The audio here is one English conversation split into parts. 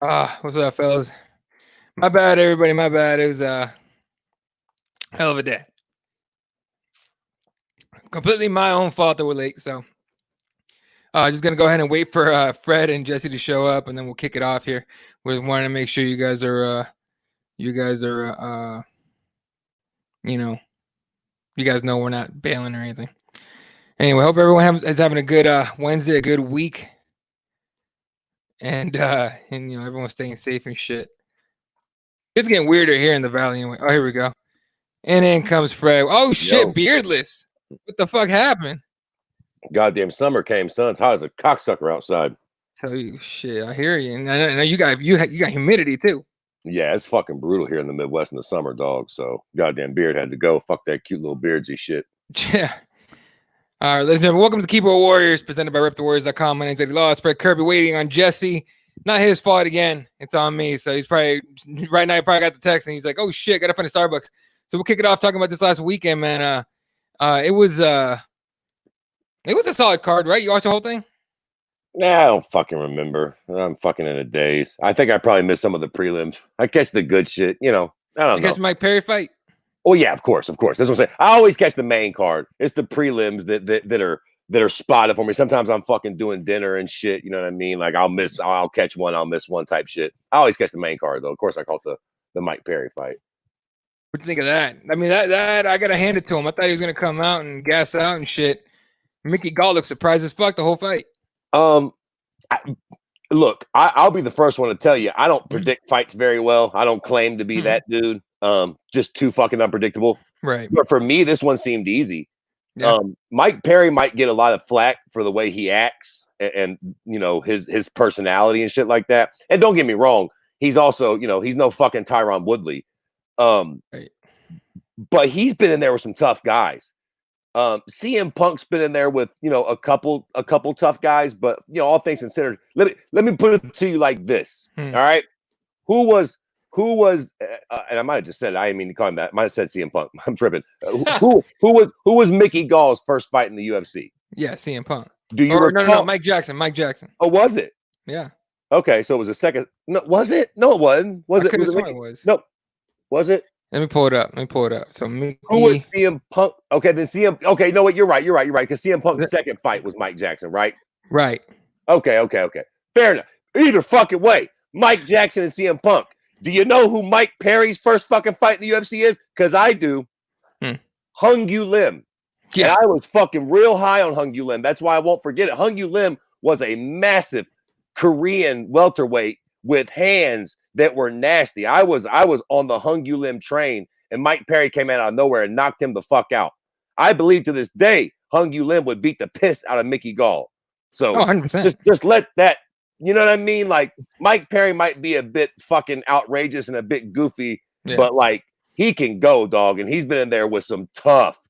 What's up, fellas? My bad, everybody. My bad. It was a hell of a day. Completely my own fault that we're late. So, just gonna go ahead and wait for Fred and Jesse to show up, and then we'll kick it off here. We want to make sure you guys are, you know, you guys know we're not bailing or anything. Anyway, hope everyone is having a good Wednesday, a good week, and everyone's staying safe and shit. It's getting weirder here in the valley anyway. Oh, here we go. And in comes Fred. Oh shit, Yo. beardless. What the fuck happened? Goddamn summer came, son. It's hot as a cocksucker outside. Tell you shit, I hear you. And I know you got humidity too. Yeah, it's fucking brutal here in the Midwest in the summer, dog. So goddamn beard had to go. Fuck that cute little beardsy shit. Yeah. All right, ladies and gentlemen, welcome to Keyboard Warriors, presented by RepTheWarriors.com. My name's Eddie Law. It's Fred Kirby waiting on Jesse. Not his fault again. It's on me. So he's probably right now. He probably got the text and he's like, "Oh shit, gotta find a Starbucks." So we'll kick it off talking about this last weekend, man. It was a solid card, right? You watched the whole thing? Nah, I don't fucking remember. I'm fucking in a daze. I think I probably missed some of the prelims. I catch the good shit, I don't know. You catch the Mike Perry fight? Oh yeah, of course. That's what I'm saying. I always catch the main card. It's the prelims that are spotted for me. Sometimes I'm fucking doing dinner and shit. You know what I mean? Like I'll catch one, I'll miss one type shit. I always catch the main card though. Of course, I caught the Mike Perry fight. What do you think of that? I mean, that I gotta hand it to him. I thought he was gonna come out and gas out and shit. Mickey Gall looked surprised as fuck the whole fight. Look, I'll be the first one to tell you, I don't predict fights very well. I don't claim to be that dude. Just too fucking unpredictable. Right. But for me, this one seemed easy. Yeah. Mike Perry might get a lot of flack for the way he acts and his personality and shit like that. And don't get me wrong, he's also, he's no fucking Tyron Woodley. Right. But he's been in there with some tough guys. CM Punk's been in there with a couple tough guys, but all things considered, let me put it to you like this. All right, who was and I might have just said it, I didn't mean to call him that. I might have said CM Punk. I'm tripping. Who was Mickey Gall's first fight in the UFC? Yeah, CM Punk. Do you recall? No, Mike Jackson. Oh, was it? Yeah. Okay, so it was a second. No, was it? No, it wasn't. Was it? No. Was it? Let me pull it up. So who was CM Punk? Okay, then CM. Okay, no, what? You're right. Because CM Punk's second fight was Mike Jackson, right? Right. Okay. Fair enough. Either fucking way, Mike Jackson and CM Punk. Do you know who Mike Perry's first fucking fight in the UFC is? Because I do. Hung Yu Lim. Yeah. And I was fucking real high on Hung Yu Lim. That's why I won't forget it. Hung Yu Lim was a massive Korean welterweight with hands that were nasty. I was on the Hung Yu Lim train, and Mike Perry came out of nowhere and knocked him the fuck out. I believe to this day Hung Yu Lim would beat the piss out of Mickey Gall. So 100%. Just let that, you know what I mean? Like Mike Perry might be a bit fucking outrageous and a bit goofy, but like he can go, dog, and he's been in there with some tough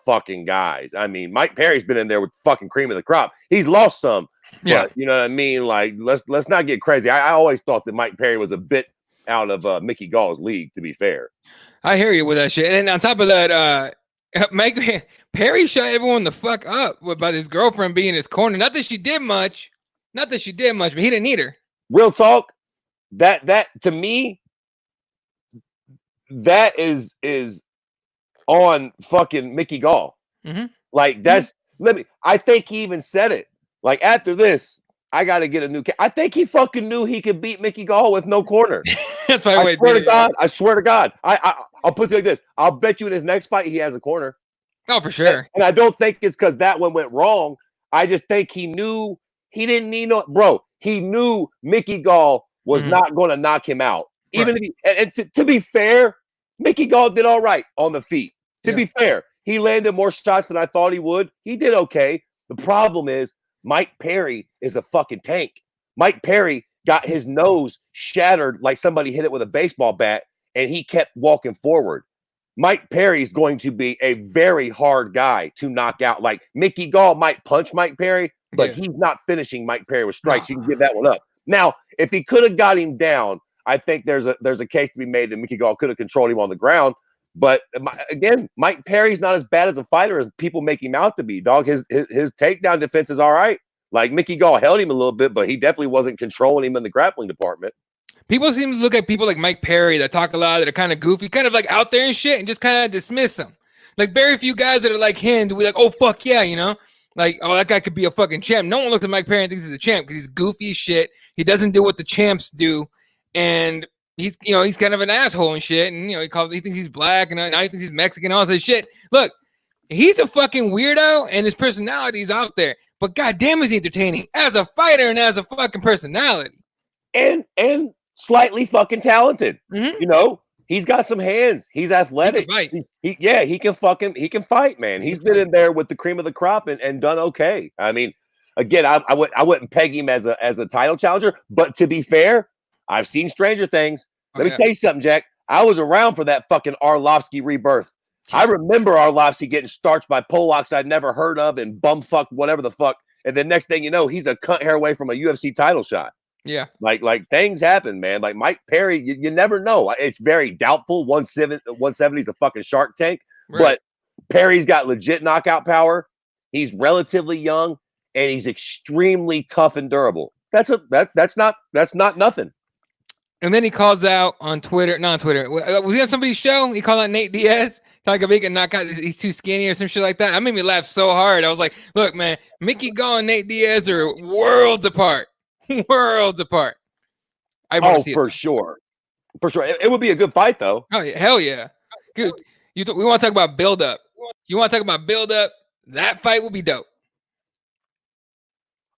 fucking guys. I mean, Mike Perry's been in there with fucking cream of the crop. He's lost some. But you know what I mean? Like, let's not get crazy. I always thought that Mike Perry was a bit out of Mickey Gall's league, to be fair. I hear you with that shit. And on top of that, Mike Perry shut everyone the fuck up about his girlfriend being in his corner. Not that she did much, but he didn't need her. Real talk, that to me, that is on fucking Mickey Gall. Like that's I think he even said it. Like after this, I got to get a new. I think he fucking knew he could beat Mickey Gall with no corner. That's why I swear to God. I'll put it like this. I'll bet you in his next fight he has a corner. Oh, for sure. And I don't think it's because that one went wrong. I just think he knew he didn't need no. Bro, he knew Mickey Gall was not going to knock him out. Even if to be fair, Mickey Gall did all right on the feet. To be fair, he landed more shots than I thought he would. He did okay. The problem is Mike Perry is a fucking tank. Mike Perry got his nose shattered like somebody hit it with a baseball bat, and he kept walking forward. Mike Perry is going to be a very hard guy to knock out. Like Mickey Gall might punch Mike Perry, but he's not finishing Mike Perry with strikes. You can give that one up. Now, if he could have got him down, I think there's a case to be made that Mickey Gall could have controlled him on the ground. But again, Mike Perry's not as bad as a fighter as people make him out to be. Dog, his takedown defense is all right. Like Mickey Gall held him a little bit, but he definitely wasn't controlling him in the grappling department. People seem to look at people like Mike Perry that talk a lot, that are kind of goofy, kind of like out there and shit, and just kind of dismiss them. Like very few guys that are like him do we like, oh fuck yeah, you know, like oh that guy could be a fucking champ. No one looks at Mike Perry and thinks he's a champ because he's goofy as shit. He doesn't do what the champs do, and he's he's kind of an asshole and shit. And he thinks he's black and now he thinks he's Mexican, all this shit. Look, he's a fucking weirdo and his personality is out there. But goddamn, is he entertaining as a fighter and as a fucking personality. And slightly fucking talented. Mm-hmm. He's got some hands. He's athletic. He can fight, man. He's been in there with the cream of the crop and done okay. I mean, again, I wouldn't peg him as a title challenger, but to be fair, I've seen stranger things. Let me tell you something, Jack. I was around for that fucking Arlovsky rebirth. I remember Arlovsky getting starched by Polacks I'd never heard of and bumfuck whatever the fuck. And then next thing you know, he's a cunt hair away from a UFC title shot. Yeah. Like things happen, man. Like Mike Perry, you never know. It's very doubtful. 170 is a fucking Shark Tank. Right. But Perry's got legit knockout power. He's relatively young and he's extremely tough and durable. That's not nothing. And then he calls out on Twitter, not on Twitter. Was he on somebody's show? He called out Nate Diaz. Talking about he can knock out, he's too skinny or some shit like that. That made me laugh so hard. I was like, look, man, Mickey Gall and Nate Diaz are worlds apart. Worlds apart. For sure. For sure. It would be a good fight, though. Oh, yeah. Hell yeah. Good. We want to talk about build up. You want to talk about build up? That fight will be dope.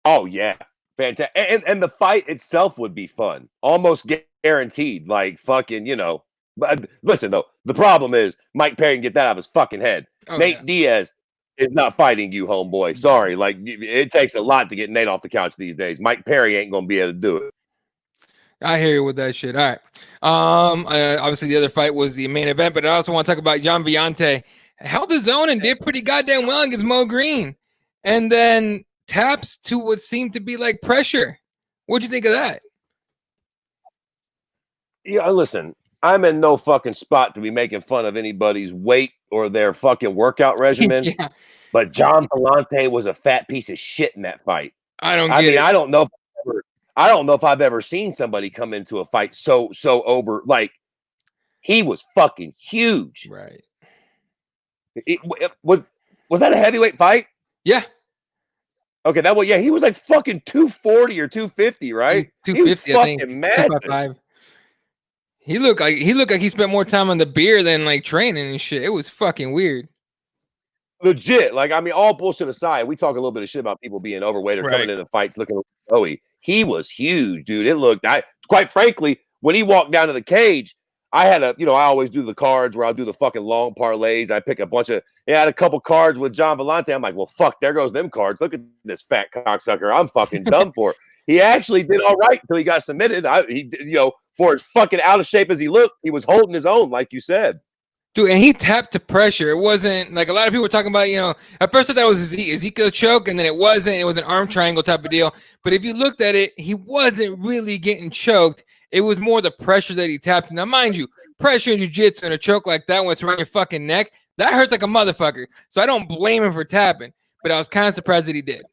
Oh, yeah. Fantastic. And the fight itself would be fun. Almost guaranteed. Like fucking, But listen, though, the problem is Mike Perry can get that out of his fucking head. Nate Diaz is not fighting you, homeboy. Sorry. Like, it takes a lot to get Nate off the couch these days. Mike Perry ain't going to be able to do it. I hear you with that shit. All right. Obviously, the other fight was the main event, but I also want to talk about Jan Villante. Held his own and did pretty goddamn well against Mo Green. And then taps to what seemed to be like pressure. What'd you think of that? Yeah, listen. I'm in no fucking spot to be making fun of anybody's weight or their fucking workout regimen. Yeah. But Jan Villante was a fat piece of shit in that fight. I don't know if I've ever seen somebody come into a fight so over. Like, he was fucking huge. Right. Was that a heavyweight fight? Yeah. Okay, he was like fucking 240 or 250, right? 250, I think. Massive. He looked like he spent more time on the beer than like training and shit. It was fucking weird. Legit. Like, I mean, all bullshit aside, we talk a little bit of shit about people being overweight or coming into fights looking glowy. He was huge, dude. It looked, quite frankly, when he walked down to the cage, I had I always do the cards where I'll do the fucking long parlays. I pick a bunch of, I had a couple cards with Jan Villante. I'm like, well, fuck, there goes them cards. Look at this fat cocksucker. I'm fucking done for. He actually did all right until he got submitted. For as fucking out of shape as he looked, he was holding his own, like you said. Dude, and he tapped to pressure. It wasn't like a lot of people were talking about, at first I thought it was Ezekiel choke, and then it wasn't. It was an arm triangle type of deal. But if you looked at it, he wasn't really getting choked. It was more the pressure that he tapped. Now, mind you, pressure in jiu-jitsu and a choke like that when it's around your fucking neck, that hurts like a motherfucker. So I don't blame him for tapping, but I was kind of surprised that he did.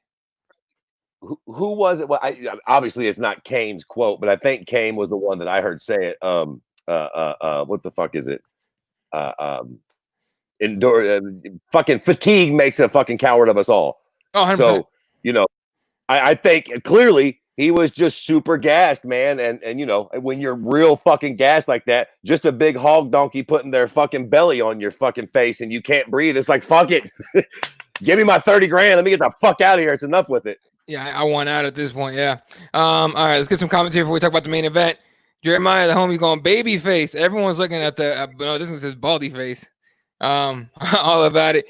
Who was it? Well, obviously it's not Kane's quote, but I think Kane was the one that I heard say it. What the fuck is it? Fucking fatigue makes a fucking coward of us all. Oh, 100%. So, I think clearly he was just super gassed, man. And when you're real fucking gassed like that, just a big hog donkey putting their fucking belly on your fucking face and you can't breathe. It's like, fuck it. Give me my 30 grand. Let me get the fuck out of here. It's enough with it. Yeah, I want out at this point. Yeah. All right, let's get some comments here before we talk about the main event. Jeremiah, the homie, going baby face. Everyone's looking at this one says baldy face. All about it.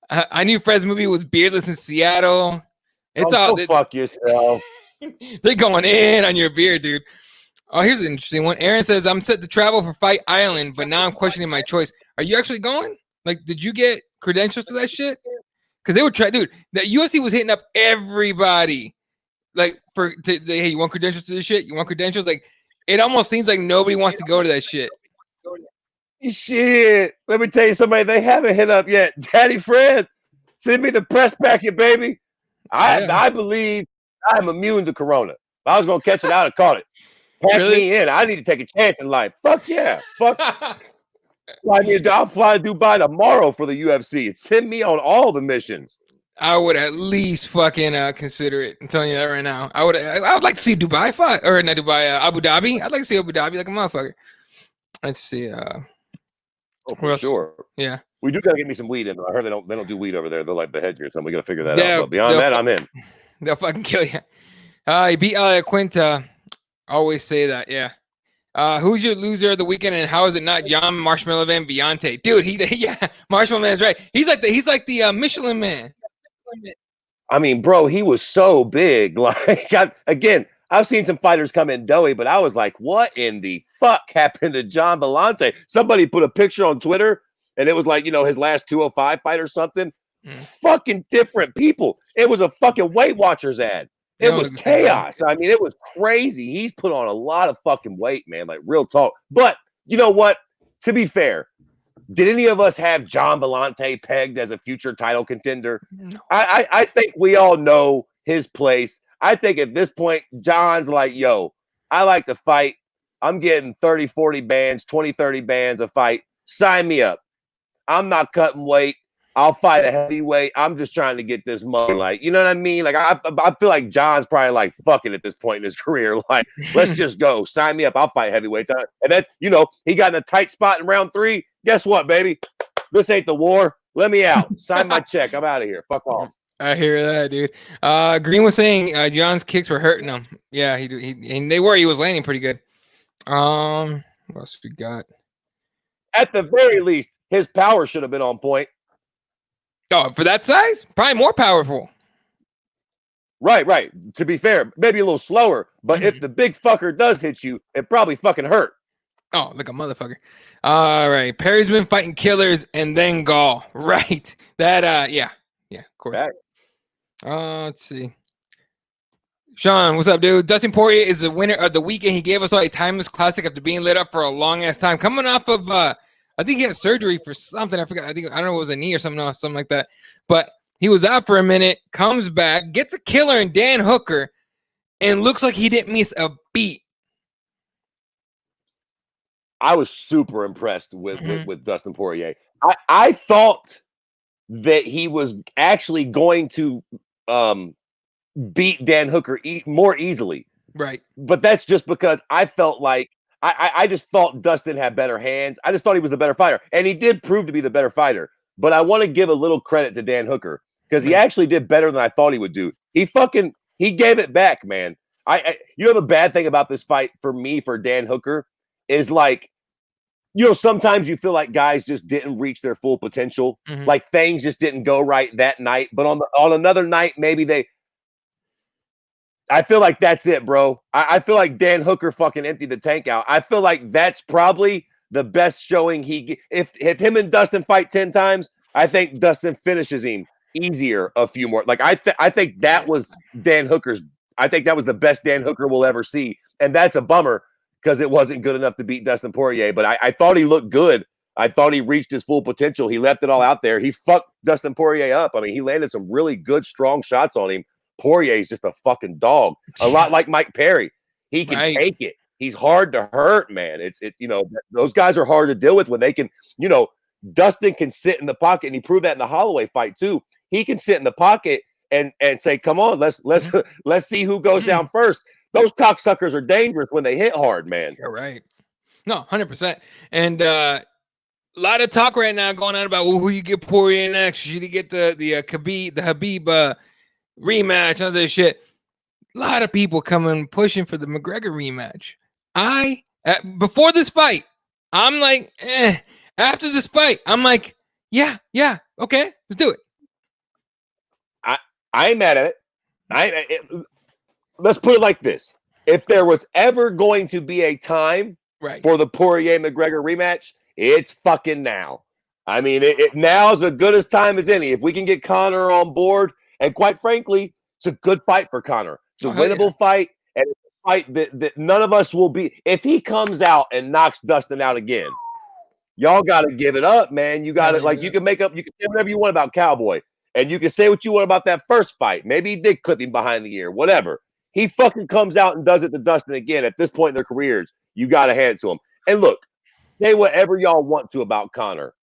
I knew Fred's movie was beardless in Seattle. It's all fuck yourself. They're going in on your beard, dude. Oh, here's an interesting one. Aaron says, I'm set to travel for Fight Island, but now I'm questioning my choice. Are you actually going? Like, did you get credentials to that shit? Because they were trying, dude. The UFC was hitting up everybody, like hey, you want credentials to this shit? You want credentials? Like, it almost seems like nobody wants to go to that shit. Shit, let me tell you somebody they haven't hit up yet. Daddy Fred, send me the press packet, baby. I believe I'm immune to corona. If I was gonna catch it, I'd have caught it. Pack me in. I need to take a chance in life. Fuck yeah. Fuck. I'll fly to Dubai tomorrow for the UFC. Send me on all the missions. I would at least fucking consider it. I'm telling you that right now. I would like to see Dubai fight, or not Dubai, Abu Dhabi. I'd like to see Abu Dhabi like a motherfucker. Let's see. Oh, for sure. Yeah. We do gotta get me some weed in. I heard they don't do weed over there. They're like behead you or something. We gotta figure that out. But beyond that, I'm in. They'll fucking kill you. He beat Quinta. Always say that. Yeah. Who's your loser of the weekend, and how is it not Jan Marshmallow Man Beyonce? Dude, Marshmallow Man's right. He's like the Michelin Man. I mean, bro, he was so big. Like, I've seen some fighters come in doughy, but I was like, what in the fuck happened to John Vellante? Somebody put a picture on Twitter, and it was like, his last 205 fight or something. Fucking different people. It was a fucking Weight Watchers ad. It was chaos. I mean, it was crazy. He's put on a lot of fucking weight, man. Like, real talk. But you know what? To be fair, did any of us have John Vellante pegged as a future title contender? No. I think we all know his place. I think at this point, John's like, yo, I like to fight. I'm getting 30, 40 bands, 20, 30 bands a fight. Sign me up. I'm not cutting weight. I'll fight a heavyweight. I'm just trying to get this money. Like, you know what I mean? Like, I feel like John's probably like fucking at this point in his career. Like, let's just go. Sign me up. I'll fight heavyweights. And that's, he got in a tight spot in round 3. Guess what, baby? This ain't the war. Let me out. Sign my check. I'm out of here. Fuck off. I hear that, dude. Green was saying John's kicks were hurting him. Yeah, and they were. He was landing pretty good. What else we got? At the very least, his power should have been on point. Oh, for that size? Probably more powerful. Right. To be fair, maybe a little slower, but if the big fucker does hit you, it probably fucking hurt. Oh, like a motherfucker. All right. Perry's been fighting killers and then Gall. Right. That, yeah, of course. Let's see. Sean, what's up, dude? Dustin Poirier is the winner of the weekend. He gave us all a timeless classic after being lit up for a long-ass time. Coming off of, I think he had surgery for something. I forgot. I don't know if it was a knee or something else, something like that. But he was out for a minute, comes back, gets a killer in Dan Hooker, and looks like he didn't miss a beat. I was super impressed with Dustin Poirier. I thought that he was actually going to beat Dan Hooker more easily. Right. But that's just because I felt like I just thought Dustin had better hands. I just thought he was the better fighter. And he did prove to be the better fighter. But I want to give a little credit to Dan Hooker because he actually did better than I thought he would do. He gave it back, man. The bad thing about this fight for me, for Dan Hooker, is like, sometimes you feel like guys just didn't reach their full potential. Mm-hmm. Like things just didn't go right that night. But on another night, maybe I feel like that's it, bro. I feel like Dan Hooker fucking emptied the tank out. I feel like that's probably the best showing if him and Dustin fight 10 times, I think Dustin finishes him easier a few more. Like I think that was Dan Hooker's. I think that was the best Dan Hooker will ever see, and that's a bummer because it wasn't good enough to beat Dustin Poirier. But I thought he looked good. I thought he reached his full potential. He left it all out there. He fucked Dustin Poirier up. I mean, he landed some really good, strong shots on him. Poirier's just a fucking dog. A lot like Mike Perry. He can take it. He's hard to hurt, man. It's those guys are hard to deal with when they can, Dustin can sit in the pocket, and he proved that in the Holloway fight too. He can sit in the pocket and say, "Come on, let's see who goes down first." Those cocksuckers are dangerous when they hit hard, man. You're right. No, 100%. And a lot of talk right now going on about who you get Poirier next. Should you get the Habib rematch, all this shit? A lot of people coming pushing for the McGregor rematch. Before this fight, I'm like, after this fight, I'm like, yeah, okay, let's do it. I ain't mad at it. Let's put it like this. If there was ever going to be a time for the Poirier-McGregor rematch, it's fucking now. I mean, now is as good as time as any. If we can get Conor on board, and quite frankly, it's a good fight for Conor. It's a winnable fight, and it's a fight that none of us will be. If he comes out and knocks Dustin out again, y'all got to give it up, man. You got to, you can say whatever you want about Cowboy, and you can say what you want about that first fight. Maybe he did clip him behind the ear, whatever. He fucking comes out and does it to Dustin again. At this point in their careers, you got to hand it to him. And look, say whatever y'all want to about Conor.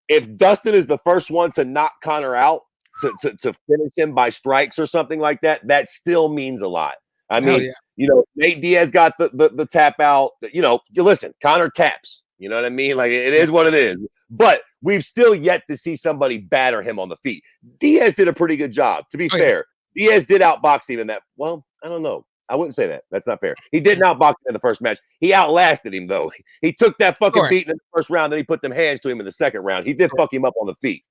If Dustin is the first one to knock Conor out, to finish him by strikes or something like that, that still means a lot. I mean, yeah. Nate Diaz got the tap out. You listen, Conor taps. You know what I mean? Like, it is what it is. But we've still yet to see somebody batter him on the feet. Diaz did a pretty good job, to be fair. Diaz did outbox him in that. Well, I don't know. I wouldn't say that. That's not fair. He didn't outbox him in the first match. He outlasted him, though. He took that fucking beating in the first round, then he put them hands to him in the second round. He did fuck him up on the feet.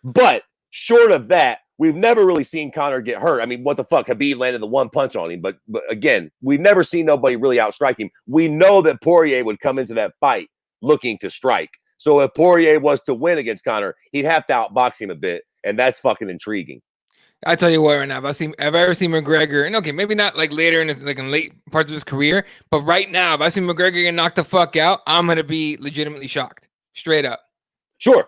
But short of that, we've never really seen Conor get hurt. I mean, what the fuck? Khabib landed the one punch on him. But again, we've never seen nobody really outstrike him. We know that Poirier would come into that fight looking to strike. So if Poirier was to win against Conor, he'd have to outbox him a bit. And that's fucking intriguing. I tell you what, right now, if I've ever seen McGregor, and okay, maybe not like later in in late parts of his career, but right now, if I see McGregor get knocked the fuck out, I'm gonna be legitimately shocked, straight up. Sure,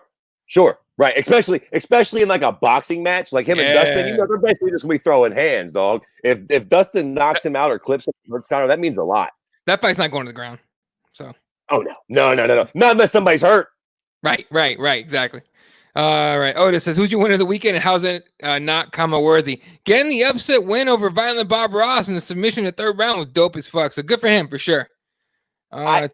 right. Especially in like a boxing match, like him and Dustin. They're basically just gonna be throwing hands, dog. If Dustin knocks him out or clips him, hurts Conor, that means a lot. That fight's not going to the ground. So. Oh no, not unless somebody's hurt. Right, exactly. All right. Otis says, who's your winner of the weekend and how's it not comma worthy? Getting the upset win over Violent Bob Ross in the submission in the third round was dope as fuck. So good for him for sure. I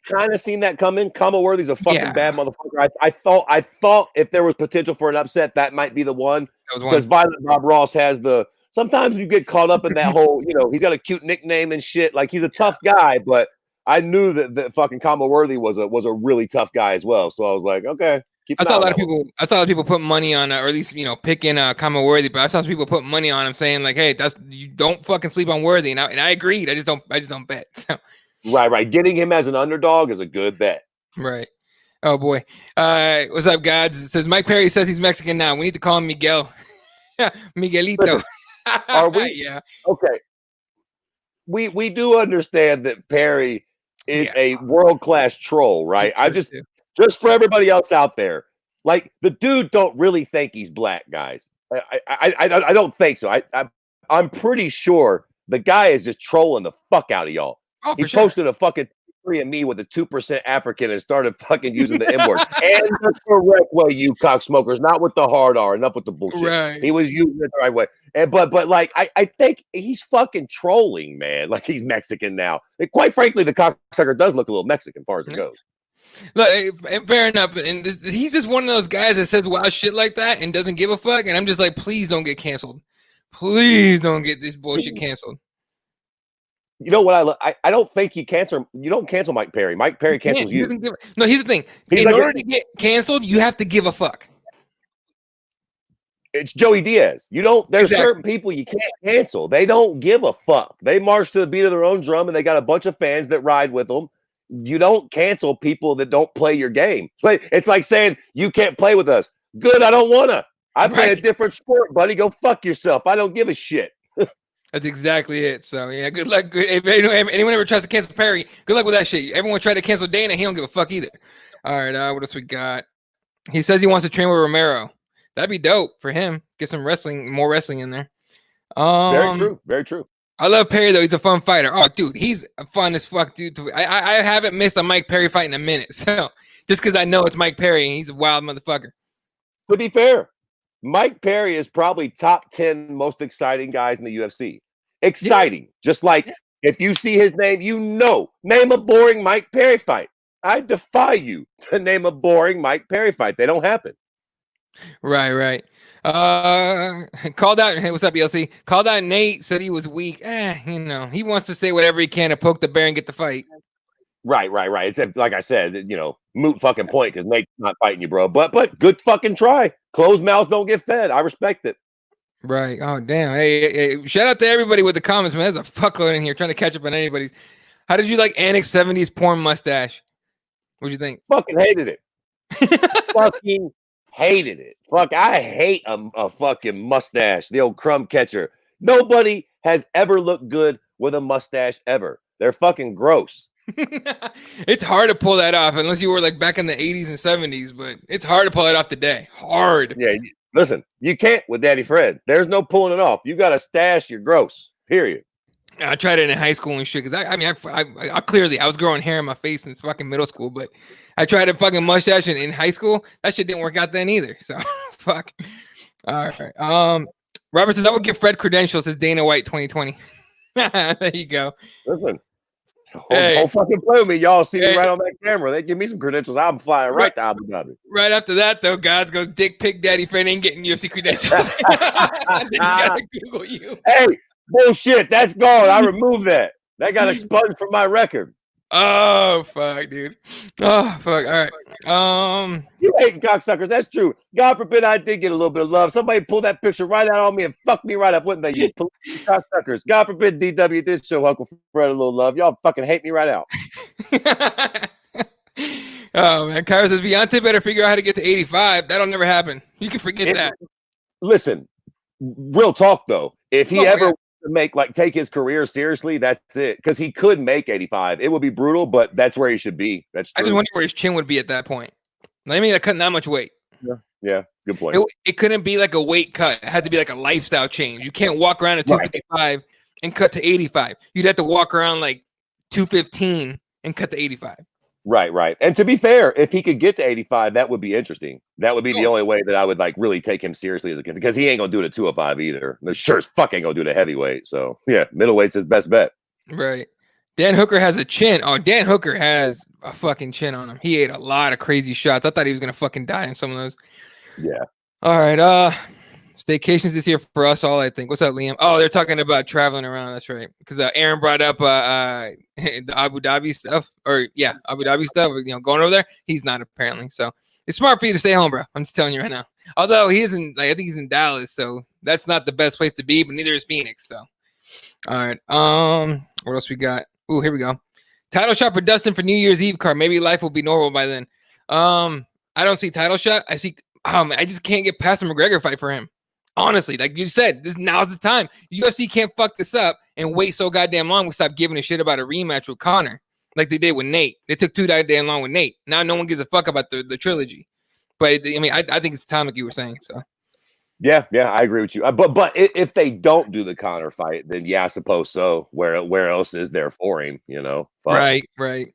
kind of seen that coming. Comma Worthy's a fucking bad motherfucker. I thought if there was potential for an upset, that might be the one. Because Violent Bob Ross has sometimes you get caught up in that whole, he's got a cute nickname and shit. Like, he's a tough guy, but I knew that fucking Comma Worthy was a really tough guy as well. So I was like, okay. I saw a lot of people put money on, or at least picking Comma Worthy. But I saw some people put money on him, saying like, "Hey, you don't fucking sleep on Worthy." And I agreed. I just don't bet. So. Right. Getting him as an underdog is a good bet. Right. Oh boy. What's up, gods? It says Mike Perry says he's Mexican now. We need to call him Miguel. Miguelito. Listen, are we? Yeah. Okay. We do understand that Perry is a world-class troll, right? Just for everybody else out there, like, the dude don't really think he's black, guys. I don't think so. I'm pretty sure the guy is just trolling the fuck out of y'all. He posted a fucking 3andMe with a 2% African and started fucking using the N-word. And the correct way, you cocksmokers, not with the hard R, enough with the bullshit. Right. He was using it the right way. And but like, I think he's fucking trolling, man. Like, he's Mexican now. And quite frankly, the cocksucker does look a little Mexican as far as it goes. Look, fair enough. And he's just one of those guys that says wild shit like that and doesn't give a fuck. And I'm just like, please don't get canceled. Please don't get this bullshit canceled. You know what I don't think you don't cancel Mike Perry. Mike Perry cancels you. No, here's the thing. In order to get canceled, you have to give a fuck. It's Joey Diaz. There's certain people you can't cancel. They don't give a fuck. They march to the beat of their own drum and they got a bunch of fans that ride with them. You don't cancel people that don't play your game. It's like saying, you can't play with us. Good, I don't want to. I play a different sport, buddy. Go fuck yourself. I don't give a shit. That's exactly it. So, yeah, good luck. If anyone ever tries to cancel Perry, good luck with that shit. Everyone tried to cancel Dana. He don't give a fuck either. All right, what else we got? He says he wants to train with Romero. That'd be dope for him. Get some more wrestling in there. Very true. I love Perry, though. He's a fun fighter. Oh, dude, he's fun as fuck, dude. I haven't missed a Mike Perry fight in a minute. So, just because I know it's Mike Perry and he's a wild motherfucker. To be fair, Mike Perry is probably top 10 most exciting guys in the UFC. Exciting. Yeah. Just like if you see his name, name a boring Mike Perry fight. I defy you to name a boring Mike Perry fight. They don't happen. Right. Called out. Hey, what's up, ELC? Called out Nate, said he was weak. He wants to say whatever he can to poke the bear and get the fight. Right. It's like I said, moot fucking point because Nate's not fighting you, bro. But good fucking try. Closed mouths don't get fed. I respect it. Right. Oh, damn. Hey, shout out to everybody with the comments, man. There's a fuckload in here trying to catch up on anybody's. How did you like Anik's 70s porn mustache? What'd you think? Fucking hated it. Fucking hated it. Fuck, I hate a fucking mustache. The old crumb catcher. Nobody has ever looked good with a mustache ever. They're fucking gross. It's hard to pull that off unless you were like back in the 80s and 70s, but it's hard to pull it off today. Hard. Yeah, listen, you can't with Daddy Fred. There's no pulling it off. You got to stash your gross. Period. I tried it in high school and shit because I clearly I was growing hair in my face in fucking middle school, but I tried a fucking mustache in high school. That shit didn't work out then either. So fuck. All right. Robert says I would give Fred credentials. Says Dana White 2020. There you go. Listen, don't fucking play with me. Y'all see me right on that camera. They give me some credentials. I'm flying right to Abu Dhabi. Right after that, though, Gods goes, dick pic daddy Fred ain't getting UFC credentials. Then you gotta Google you. Hey, bullshit. That's gone. I removed that. That got expunged from my record. Oh fuck, dude. Oh fuck. All right. You hating cocksuckers. That's true. God forbid I did get a little bit of love. Somebody pulled that picture right out on me and fucked me right up, wouldn't they? You cocksuckers. God forbid DW did show Uncle Fred a little love. Y'all fucking hate me right out. Oh man, Kyra says Beyonce better figure out how to get to 85. That'll never happen. You can forget that. Listen, real talk though. If he ever take his career seriously, that's it. Because he could make 85. It would be brutal, but that's where he should be. That's true. I just wonder where his chin would be at that point. I mean, cutting that much weight. Yeah, good point. It couldn't be like a weight cut. It had to be like a lifestyle change. You can't walk around at 255 and cut to 85. You'd have to walk around like 215 and cut to 85. Right. And to be fair, if he could get to 85, that would be interesting. That would be the only way that I would like really take him seriously as a kid, because he ain't gonna do it at 205 either. Sure as fuck ain't gonna do the heavyweight. So yeah, middleweight's his best bet. Right. Dan Hooker has a chin. Oh, Dan Hooker has a fucking chin on him. He ate a lot of crazy shots. I thought he was gonna fucking die in some of those. Yeah. All right. Staycations this year for us all, I think. What's up, Liam? Oh, they're talking about traveling around. That's right. Because Aaron brought up the Abu Dhabi stuff, Abu Dhabi stuff. Going over there. He's not apparently. So it's smart for you to stay home, bro. I'm just telling you right now. Although he isn't. I think he's in Dallas, so that's not the best place to be. But neither is Phoenix. So, all right. What else we got? Ooh, here we go. Title shot for Dustin for New Year's Eve card. Maybe life will be normal by then. I don't see title shot. I see. I just can't get past the McGregor fight for him. Honestly, like you said, now's the time. UFC can't fuck this up and wait so goddamn long. We stop giving a shit about a rematch with Conor, like they did with Nate. They took too goddamn long with Nate. Now no one gives a fuck about the trilogy. But I mean, I think it's time, like you were saying. So yeah, I agree with you. But if they don't do the Conor fight, then yeah, I suppose so. Where else is there for him? Fuck. Right.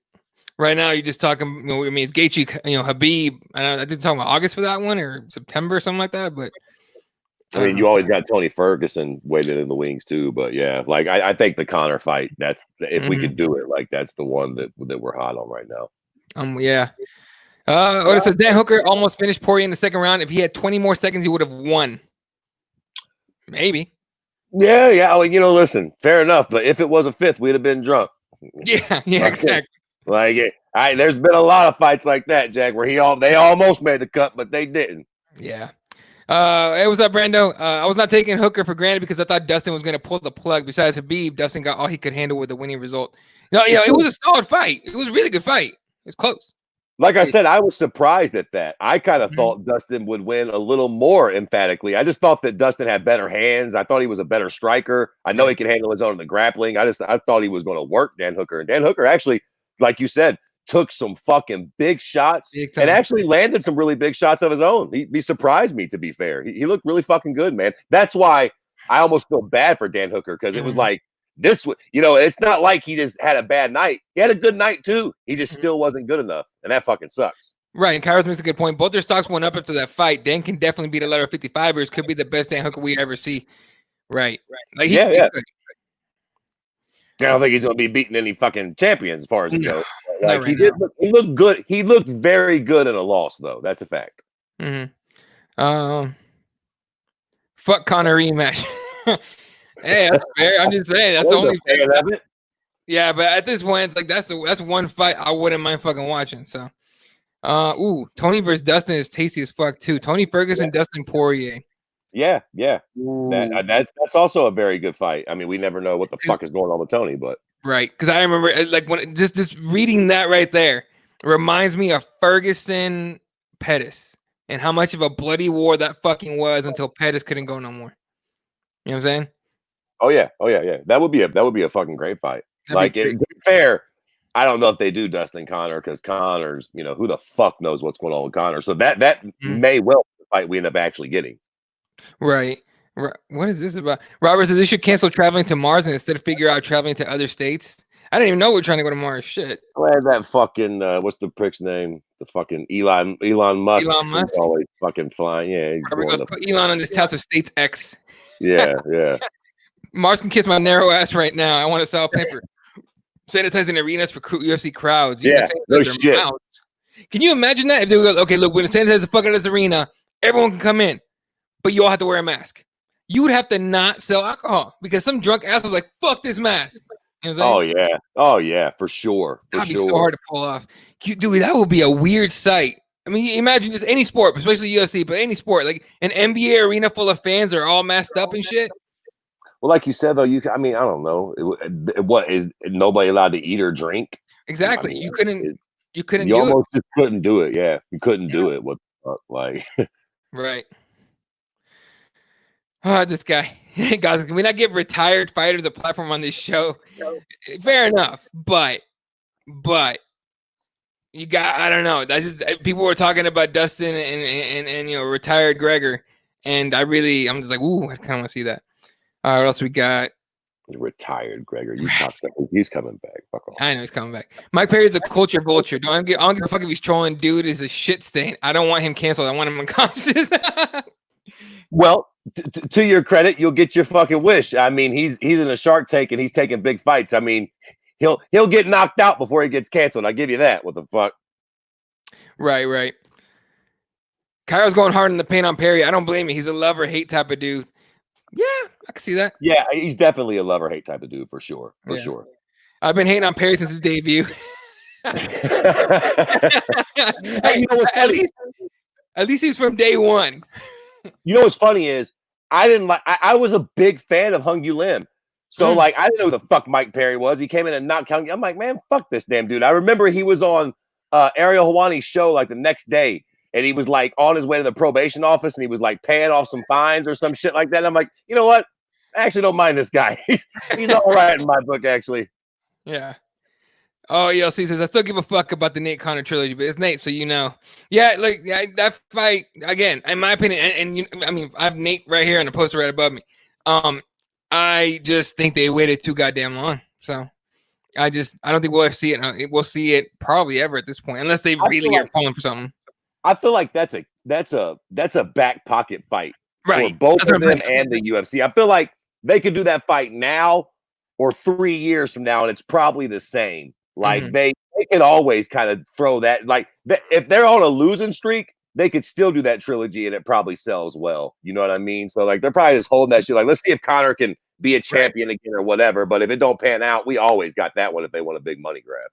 Right now, you're just talking. It's Gaethje, Habib. I did talk about August for that one or September or something like that, but. I mean, you always got Tony Ferguson waiting in the wings too, but yeah, like I think the Conor fight. That's if we could do it, like that's the one that we're hot on right now. Yeah. What it says, Dan Hooker almost finished Poirier in the second round. If he had 20 more seconds, he would have won. Maybe. Yeah. Well, listen, fair enough. But if it was a fifth, we'd have been drunk. Yeah, exactly. Like there's been a lot of fights like that, Jack, where they almost made the cut, but they didn't. Yeah. Hey, what's up, Brando? I was not taking Hooker for granted because I thought Dustin was going to pull the plug. Besides Habib, Dustin got all he could handle with the winning result. It was a solid fight. It was a really good fight. It was close. Like I said, I was surprised at that. I kind of thought Dustin would win a little more emphatically. I just thought that Dustin had better hands. I thought he was a better striker. I know he can handle his own in the grappling. I thought he was going to work Dan Hooker. And Dan Hooker actually, like you said, took some fucking big shots and actually landed some really big shots of his own. He surprised me, to be fair. He looked really fucking good, man. That's why I almost feel bad for Dan Hooker, because it was like, it's not like he just had a bad night. He had a good night too. He just still wasn't good enough, and that fucking sucks. Right, and Kyros makes a good point. Both their stocks went up after that fight. Dan can definitely beat a lot of 55ers. Could be the best Dan Hooker we ever see. Right. Like yeah. I don't think he's going to be beating any fucking champions as far as it goes. Like he looked good. He looked very good in a loss, though. That's a fact. Fuck Conor rematch. Hey, that's fair. I'm just saying that's the only thing. Yeah, but at this point, it's like that's one fight I wouldn't mind fucking watching. So, Tony versus Dustin is tasty as fuck too. Tony Ferguson, Dustin Poirier. Yeah. That's also a very good fight. I mean, we never know what the fuck is going on with Tony, but right, because I remember like when just reading that right there reminds me of Ferguson Pettis and how much of a bloody war that fucking was until Pettis couldn't go no more. You know what I'm saying? Oh yeah. That would be a fucking great fight. To be fair, I don't know if they do Dustin Connor because Connor's, who the fuck knows what's going on with Connor. So that may well be the fight we end up actually getting. Right. What is this about? Robert says they should cancel traveling to Mars and instead figure out traveling to other states. I didn't even know we're trying to go to Mars. Shit. Glad that fucking what's the prick's name? The fucking Elon Musk. Elon Musk. He's always fucking flying. Yeah. He's Robert goes, put Elon on this task of States X. Yeah. Mars can kiss my narrow ass right now. I want to sell paper. Sanitizing arenas for UFC crowds. Yeah, no shit. Mouths. Can you imagine that? If they go, okay, look, we're going to sanitize the fuck out of this arena, everyone can come in, but you all have to wear a mask. You would have to not sell alcohol because some drunk ass was like, fuck this mask. You know what I'm saying? Oh yeah, for sure. That'd be so hard to pull off. Dude, that would be a weird sight. I mean, imagine just any sport, especially UFC, but any sport, like an NBA arena full of fans are all masked up and shit. Well, like you said, though, I don't know. What is nobody allowed to eat or drink? Exactly. You couldn't. You almost just couldn't do it. Yeah, you couldn't do it. What like? Right. This guy, guys, can we not give retired fighters a platform on this show? Fair enough, but you got, I don't know. That's just, people were talking about Dustin and retired Gregor, and I'm just like, ooh, I kind of want to see that. What else we got? Retired Gregor, you cocksucker. He's coming back. Fuck off. I know he's coming back. Mike Perry's a culture vulture. I don't give a fuck if he's trolling. Dude is a shit stain. I don't want him canceled. I want him unconscious. Well, to your credit, you'll get your fucking wish. I mean, he's in a Shark Tank and he's taking big fights. I mean, he'll get knocked out before he gets canceled. I give you that. What the fuck? Right. Kyle's going hard in the paint on Perry. I don't blame him. He's a love or hate type of dude. Yeah, I can see that. Yeah, he's definitely a love or hate type of dude for sure. For sure. I've been hating on Perry since his debut. Hey, at least he's from day one. You know what's funny is I was a big fan of Hung Yu Lim. So I didn't know who the fuck Mike Perry was. He came in and knocked Hung. I'm like, man, fuck this damn dude. I remember he was on Ariel Helwani's show like the next day, and he was like on his way to the probation office, and he was like paying off some fines or some shit like that. And I'm like, you know what? I actually don't mind this guy. He's all right in my book, actually. Yeah. Oh, ELC says, I still give a fuck about the Nate Connor trilogy, but it's Nate, so you know. Yeah, like that fight, again, in my opinion, and I have Nate right here on the poster right above me. I just think they waited too goddamn long. So I don't think we'll ever see it. We'll see it probably ever at this point, unless they really are pulling for something. I feel like that's a back pocket fight for both of them and the UFC. I feel like they could do that fight now or 3 years from now, and it's probably the same. Like they can always kind of throw that. Like if they're on a losing streak, they could still do that trilogy, and it probably sells well. You know what I mean? So like they're probably just holding that shit. Like let's see if Connor can be a champion again or whatever. But if it don't pan out, we always got that one if they want a big money grab.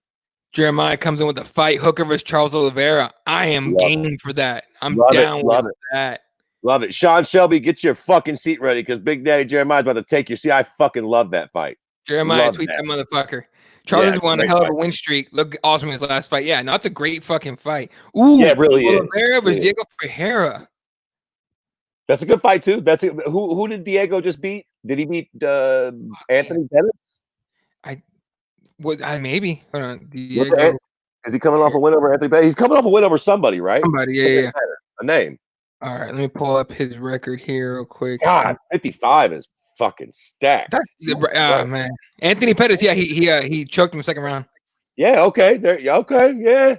Jeremiah comes in with a fight, Hooker versus Charles Oliveira. I am game for that. I'm down with that. Love it. Sean Shelby, get your fucking seat ready because Big Daddy Jeremiah's about to take you. See, I fucking love that fight. Jeremiah, tweet that motherfucker. Charles has won a hell of a win streak. Look awesome in his last fight. Yeah, no, that's a great fucking fight. Ooh, yeah, it really is. Oliveira versus Diego Ferreira. That's a good fight too. Who did Diego just beat? Did he beat Anthony Pettis? Maybe. Hold on. Diego. Is he coming off a win over Anthony Pettis? He's coming off a win over somebody, right? Somebody, yeah. A name. All right, let me pull up his record here real quick. God, 55 is fucking stacked. Man, Anthony Pettis. Yeah, he choked him second round. Yeah. Okay.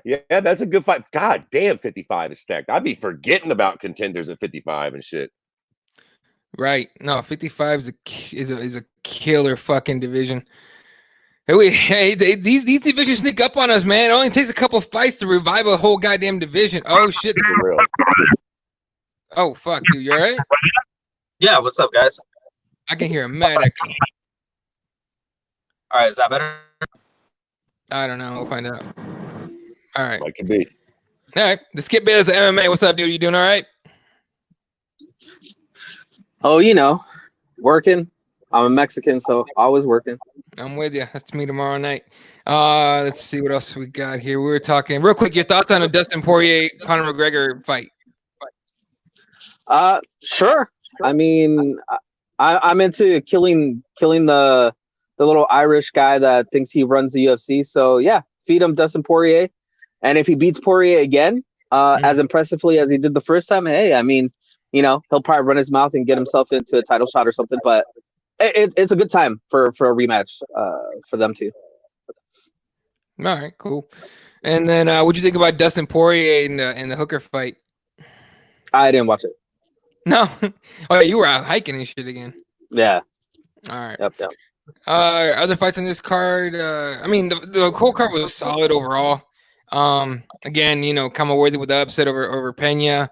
Yeah. That's a good fight. God damn, 55 is stacked. I'd be forgetting about contenders at 55 and shit. Right. No, 55 is a killer fucking division. Hey, these divisions sneak up on us, man. It only takes a couple fights to revive a whole goddamn division. Oh shit. Real. Oh fuck, dude. You all right? Yeah. What's up, guys? I can hear a mad echo. All right, is that better? I don't know. We'll find out. All right. Might can be. All right. The Skip Bayless of MMA. What's up, dude? You doing all right? Oh, working. I'm a Mexican, so always working. I'm with you. That's me tomorrow night. Let's see what else we got here. We were talking real quick. Your thoughts on a Dustin Poirier Conor McGregor fight? Sure. I mean, I'm into killing the the little Irish guy that thinks he runs the UFC. So yeah, feed him Dustin Poirier, and if he beats Poirier again, as impressively as he did the first time, hey, I mean, he'll probably run his mouth and get himself into a title shot or something. But it's a good time for a rematch for them two. All right, cool. And then what'd you think about Dustin Poirier in the Hooker fight? I didn't watch it. No. Oh yeah, you were out hiking and shit again. Yeah. All right. Yep. Other fights on this card. I mean, the whole card was solid overall. Again, Kama Worthy with the upset over Pena.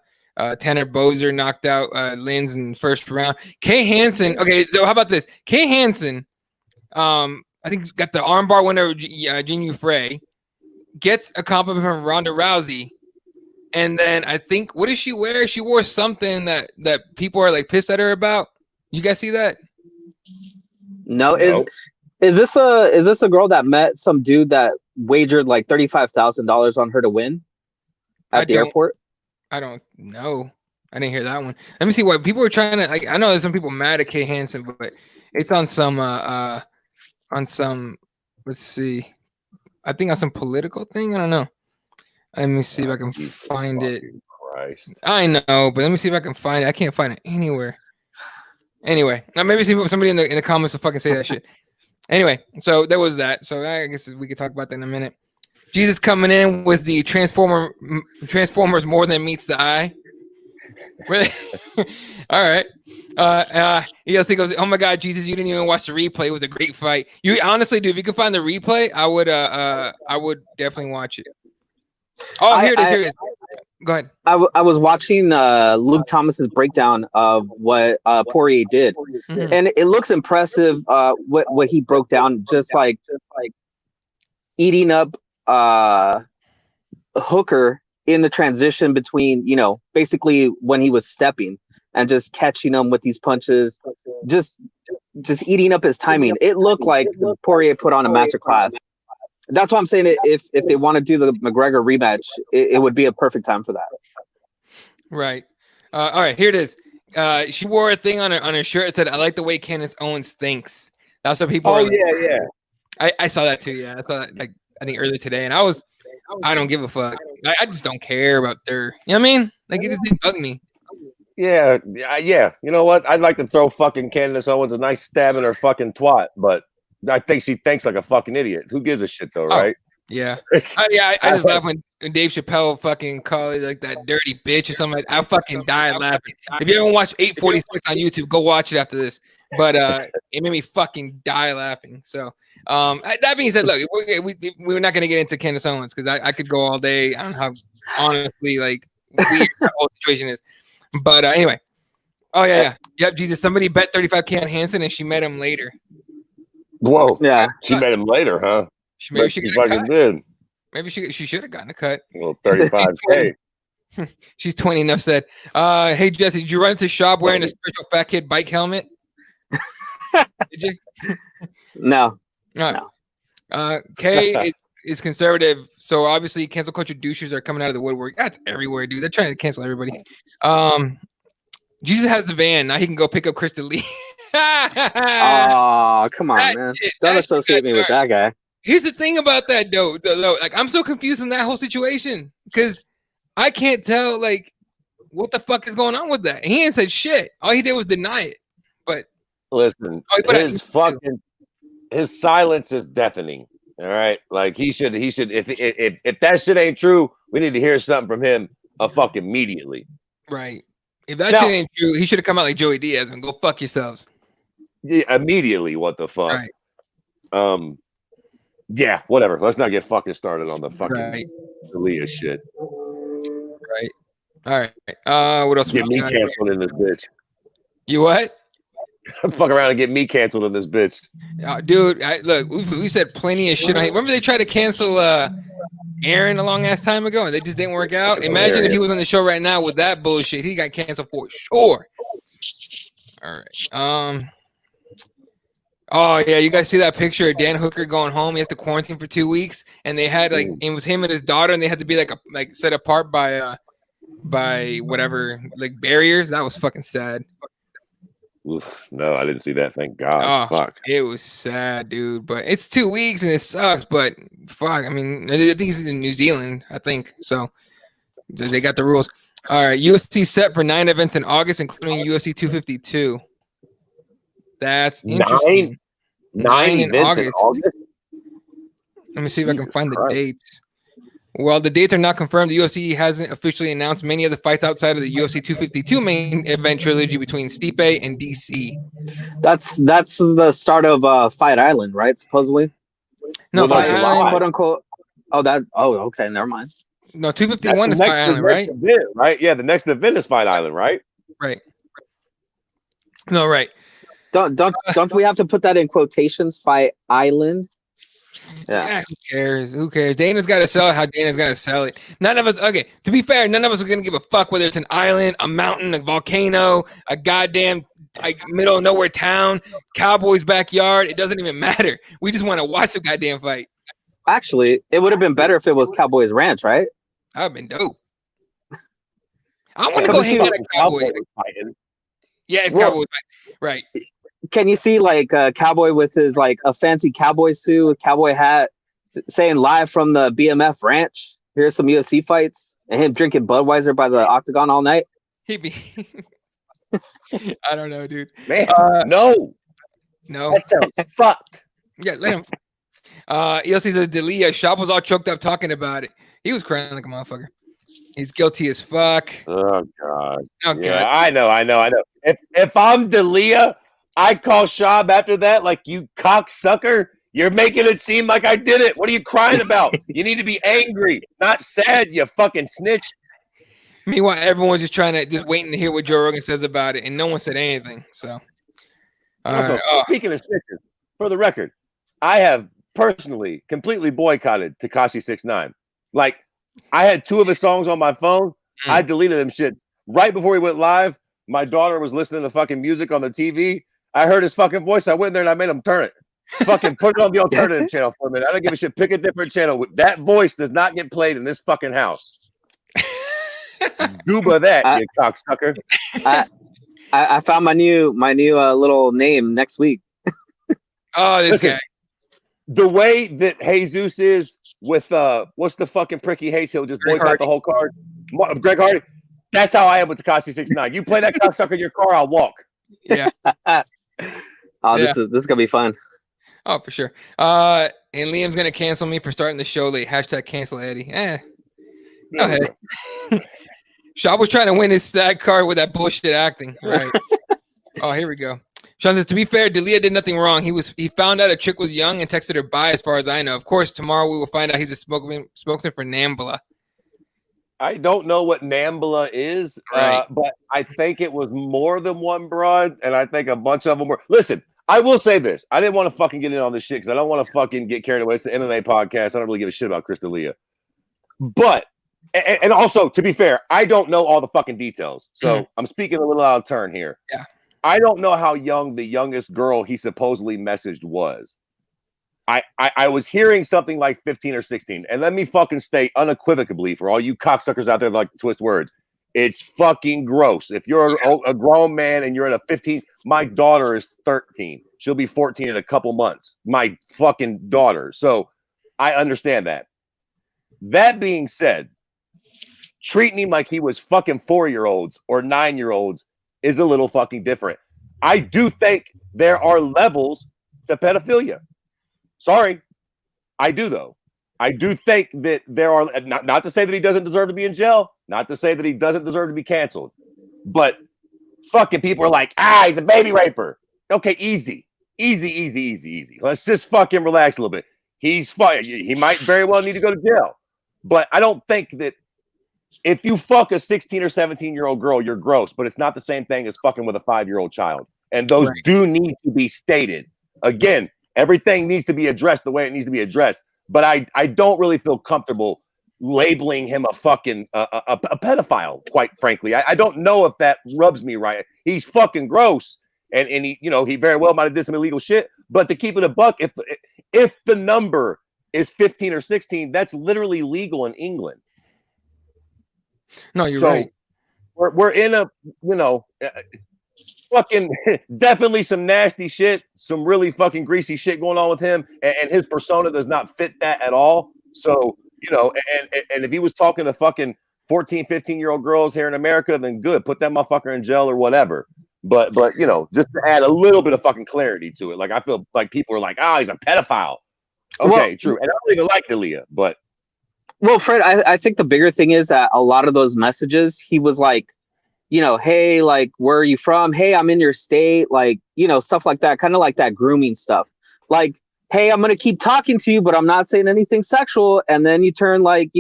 Tanner Bozer knocked out Linz in the first round. Kay Hansen. Okay, so how about this? Kay Hansen, I think got the armbar winner over Jinh Frey. Gets a compliment from Ronda Rousey. And then I think, what did she wear? She wore something that people are like pissed at her about. You guys see that? No, is this a girl that met some dude that wagered like $35,000 on her to win at the airport? I don't know. I didn't hear that one. Let me see what people are trying to. Like, I know there's some people mad at Kay Hansen, but it's on some Let's see. I think on some political thing. I don't know. Let me see if I can find it. Christ. I know, but let me see if I can find it. I can't find it anywhere. Anyway, maybe somebody in the comments will fucking say that shit. Anyway, so there was that. So I guess we could talk about that in a minute. Jesus coming in with the Transformers more than meets the eye. Really? All right. ELC goes, oh my God, Jesus, you didn't even watch the replay. It was a great fight. You honestly, dude, if you could find the replay, I would definitely watch it. Oh, here it is. Go ahead. I was watching Luke Thomas's breakdown of what Poirier did, and it looks impressive. What he broke down, just like eating up Hooker in the transition between, basically when he was stepping and just catching him with these punches, just eating up his timing. It looked like Poirier put on a masterclass. That's why I'm saying if they want to do the McGregor rematch, it would be a perfect time for that. Right. All right, here it is. She wore a thing on her shirt that said, "I like the way Candace Owens thinks." That's what people. Yeah. I saw that too. Yeah, I saw that I think earlier today, and I don't give a fuck. I just don't care about their. You know what I mean? Like it just didn't bug me. Yeah. You know what? I'd like to throw fucking Candace Owens a nice stab in her fucking twat, but I think she thinks like a fucking idiot. Who gives a shit though, right? Yeah. I just laugh when Dave Chappelle fucking call it like that dirty bitch or something. I fucking died laughing. If you haven't watched 846 on YouTube, go watch it after this. But it made me fucking die laughing. So that being said, look, we're not gonna get into Candace Owens because I could go all day. I don't know how honestly like weird the whole situation is. But anyway. Oh yeah. Yep, Jesus. Somebody bet 35K on Hansen and she met him later. Whoa. Yeah. She met him later, huh? Maybe she fucking did. Maybe she should have gotten a cut. Well, 35K. She's 20, enough said. Hey Jesse, did you run into Schaub wearing a special fat kid bike helmet? Did you? No. No. Kay is conservative, so obviously cancel culture douches are coming out of the woodwork. That's everywhere, dude. They're trying to cancel everybody. Jesus has the van. Now he can go pick up Krista Lee. Oh, come on, man. Don't associate me with that guy. Here's the thing about that, though. Like, I'm so confused in that whole situation because I can't tell, like, what the fuck is going on with that. He ain't said shit. All he did was deny it. But listen, his silence is deafening. All right, like he should. If that shit ain't true, we need to hear something from him fucking immediately. Right. If that shit ain't true, he should have come out like Joey Diaz and go fuck yourselves. Yeah, immediately. What the fuck? Right. Yeah, whatever. Let's not get fucking started on the fucking Aaliyah shit. Right. All right. What else? Get me canceled in this bitch. You what? Fuck around and get me canceled in this bitch. Dude, look, we said plenty of shit on him. Remember they tried to cancel Aaron a long ass time ago and they just didn't work out? Imagine if he was on the show right now with that bullshit. He got canceled for sure. All right. Oh yeah, you guys see that picture of Dan Hooker going home? He has to quarantine for 2 weeks, and they had like it was him and his daughter, and they had to be like set apart by whatever like barriers. That was fucking sad. Oof, no, I didn't see that. Thank God. Oh, Fuck. it was sad, dude. But it's 2 weeks and it sucks. But fuck, I mean, I think he's in New Zealand, I think. So they got the rules. All right, UFC set for 9 events in August, including UFC 252. That's interesting. 9 in events in August. Let me see if I can Jesus find Christ. the dates. Well, the dates are not confirmed. The UFC hasn't officially announced many of the fights outside of the UFC 252 main event trilogy between Stipe and DC. That's the start of Fight Island, right? Supposedly. No, Well, no, Fight July. Island. Quote unquote. Okay, never mind. No, That's 251 the is Fight Island, the right? next event, right? Yeah, the next event is Fight Island, right? Right. No, right. Don't we have to put that in quotations? Fight Island. Yeah, who cares? Who cares? Dana's got to sell it how Dana's got to sell it. None of us, okay, to be fair, none of us are going to give a fuck whether it's an island, a mountain, a volcano, a goddamn middle of nowhere town, Cowboys' backyard. It doesn't even matter. We just want to watch the goddamn fight. Actually, it would have been better if it was Cowboys Ranch, right? That would have been dope. I want to go hang out at Cowboys. Yeah, if Cowboys fight. Right. Can you see like a cowboy with his like a fancy cowboy suit, cowboy hat, saying live from the BMF ranch? Here's some UFC fights, and him drinking Budweiser by the octagon all night. He'd be. I don't know, dude. Man, no. That sounds fucked. Yeah, let him. ELC says Delia Shop was all choked up talking about it. He was crying like a motherfucker. He's guilty as fuck. Oh God. Oh, God. Yeah, I know. If I'm Delia, I call Shab after that like, you cocksucker. You're making it seem like I did it. What are you crying about? You need to be angry, not sad, you fucking snitch. Meanwhile, everyone's just waiting to hear what Joe Rogan says about it, and no one said anything. So, Also, speaking of snitches, for the record, I have personally completely boycotted Tekashi 6ix9ine. Like, I had 2 of his songs on my phone. I deleted them shit right before he went live. My daughter was listening to fucking music on the TV. I heard his fucking voice. I went there and I made him turn it. Fucking put it on the alternative channel for a minute. I don't give a shit. Pick a different channel. That voice does not get played in this fucking house. Gooba that, you cocksucker. I found my new little name next week. Oh, this Listen, guy. The way that Jesus is with what's the fucking prick he hates, he'll just boycott the whole card. Greg Hardy. That's how I am with Tekashi 6ix9ine. You play that cocksucker in your car, I'll walk. Yeah. This is gonna be fun. Oh, for sure. And Liam's gonna cancel me for starting the show late. # cancel Eddie. Go ahead. Shab was trying to win his SAG card with that bullshit acting. Right. Oh, here we go. Sean says, to be fair, Delia did nothing wrong. He found out a chick was young and texted her bye, as far as I know. Of course, tomorrow we will find out he's a spokesman for Nambla. I don't know what Nambla is, Right. but I think it was more than one broad, and I think a bunch of them were. Listen, I will say this. I didn't want to fucking get in on this shit because I don't want to fucking get carried away. It's the MMA podcast. I don't really give a shit about Chris D'Elia. But, and also, to be fair, I don't know all the fucking details. So I'm speaking a little out of turn here. Yeah. I don't know how young the youngest girl he supposedly messaged was. I was hearing something like 15 or 16. And let me fucking state unequivocally for all you cocksuckers out there that like to twist words. It's fucking gross. If you're a grown man and you're at a 15, my daughter is 13. She'll be 14 in a couple months. My fucking daughter. So I understand that. That being said, treating him like he was fucking 4-year-olds or 9-year-olds is a little fucking different. I do think there are levels to pedophilia. Sorry. I do, though. I do think that there are, not to say that he doesn't deserve to be in jail, not to say that he doesn't deserve to be canceled, but fucking people are like, he's a baby raper. Okay, easy. Let's just fucking relax a little bit. He's fine. He might very well need to go to jail. But I don't think that if you fuck a 16 or 17-year-old girl, you're gross, but it's not the same thing as fucking with a 5-year-old child. And those do need to be stated. Again, everything needs to be addressed the way it needs to be addressed. But I don't really feel comfortable labeling him a fucking a pedophile, quite frankly. I don't know if that rubs me right. He's fucking gross. And he, he very well might have did some illegal shit. But to keep it a buck, if the number is 15 or 16, that's literally legal in England. No, you're right. We're in a, fucking definitely some nasty shit, some really fucking greasy shit going on with him, and his persona does not fit that at all. So, and if he was talking to fucking 14, 15-year-old girls here in America, then good, put that motherfucker in jail or whatever. But just to add a little bit of fucking clarity to it. Like, I feel like people are like, oh, he's a pedophile. Okay, true. And I don't even like D'Elia, but well, Fred, I think the bigger thing is that a lot of those messages, he was like, hey, like, where are you from? Hey, I'm in your state, like, stuff like that, kind of like that grooming stuff. Like, hey, I'm gonna keep talking to you, but I'm not saying anything sexual. And then you turn like,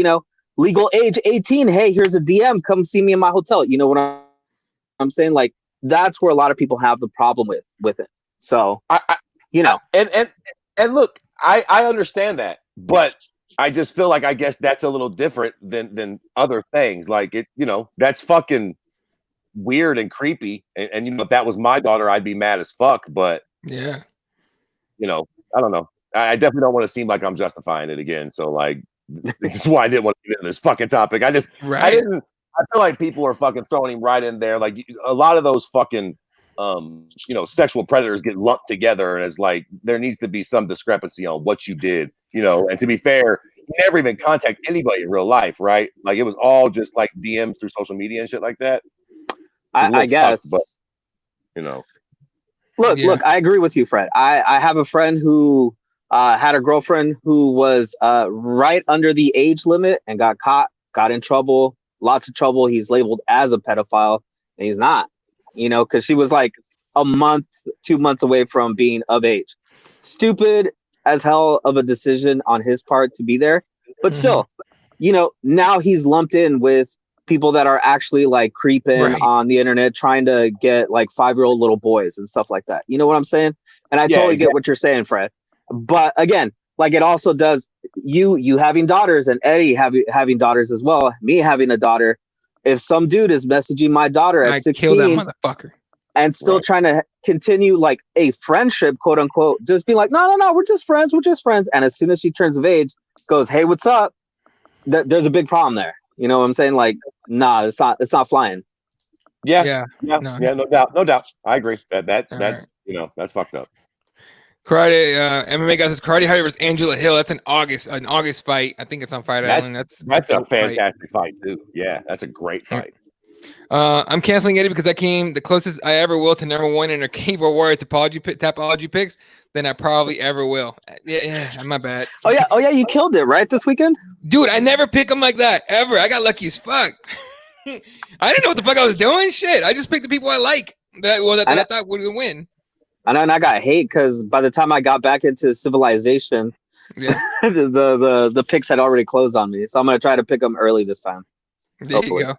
legal age 18. Hey, here's a DM. Come see me in my hotel. You know what I'm saying? Like, that's where a lot of people have the problem with it. So, and look, I understand that, but I just feel like I guess that's a little different than other things. Like that's fucking weird and creepy. And if that was my daughter, I'd be mad as fuck. But yeah, I don't know. I definitely don't want to seem like I'm justifying it again. So like, this is why I didn't want to get into this fucking topic. I feel like people are fucking throwing him right in there. Like a lot of those fucking sexual predators get lumped together, and it's like there needs to be some discrepancy on what you did, and to be fair, he never even contacted anybody in real life, right? Like it was all just like DMs through social media and shit like that. I guess, but look, I agree with you, Fred. I have a friend who had a girlfriend who was right under the age limit and got caught, got in trouble, lots of trouble. He's labeled as a pedophile, and he's not. Because she was like a month, 2 months away from being of age. Stupid as hell of a decision on his part to be there. But still, now he's lumped in with people that are actually like creeping on the internet, trying to get like 5-year-old little boys and stuff like that. You know what I'm saying? And I totally get what you're saying, Fred. But again, like it also does you having daughters and Eddie having daughters as well, me having a daughter. If some dude is messaging my daughter at 16 kill that motherfucker and still trying to continue like a friendship, quote unquote, just be like, no, we're just friends. And as soon as she turns of age, goes, hey, what's up? There's a big problem there. You know what I'm saying? Like, nah, it's not flying. Yeah, no doubt. I agree. That's that's fucked up. Karate MMA guy says Karate Hardy versus Angela Hill. That's an August fight. I think it's on Fight Island. That's a fantastic fight too. Yeah, that's a great fight. I'm canceling Eddie because that came the closest I ever will to number one in a keyboard warrior topology picks than I probably ever will. Yeah, my bad. Oh yeah, you killed it right this weekend, dude. I never pick them like that ever. I got lucky as fuck. I didn't know what the fuck I was doing. Shit, I just picked the people I like that I thought would win. And I got hate because by the time I got back into Civilization, the picks had already closed on me. So I'm gonna try to pick them early this time. There you go.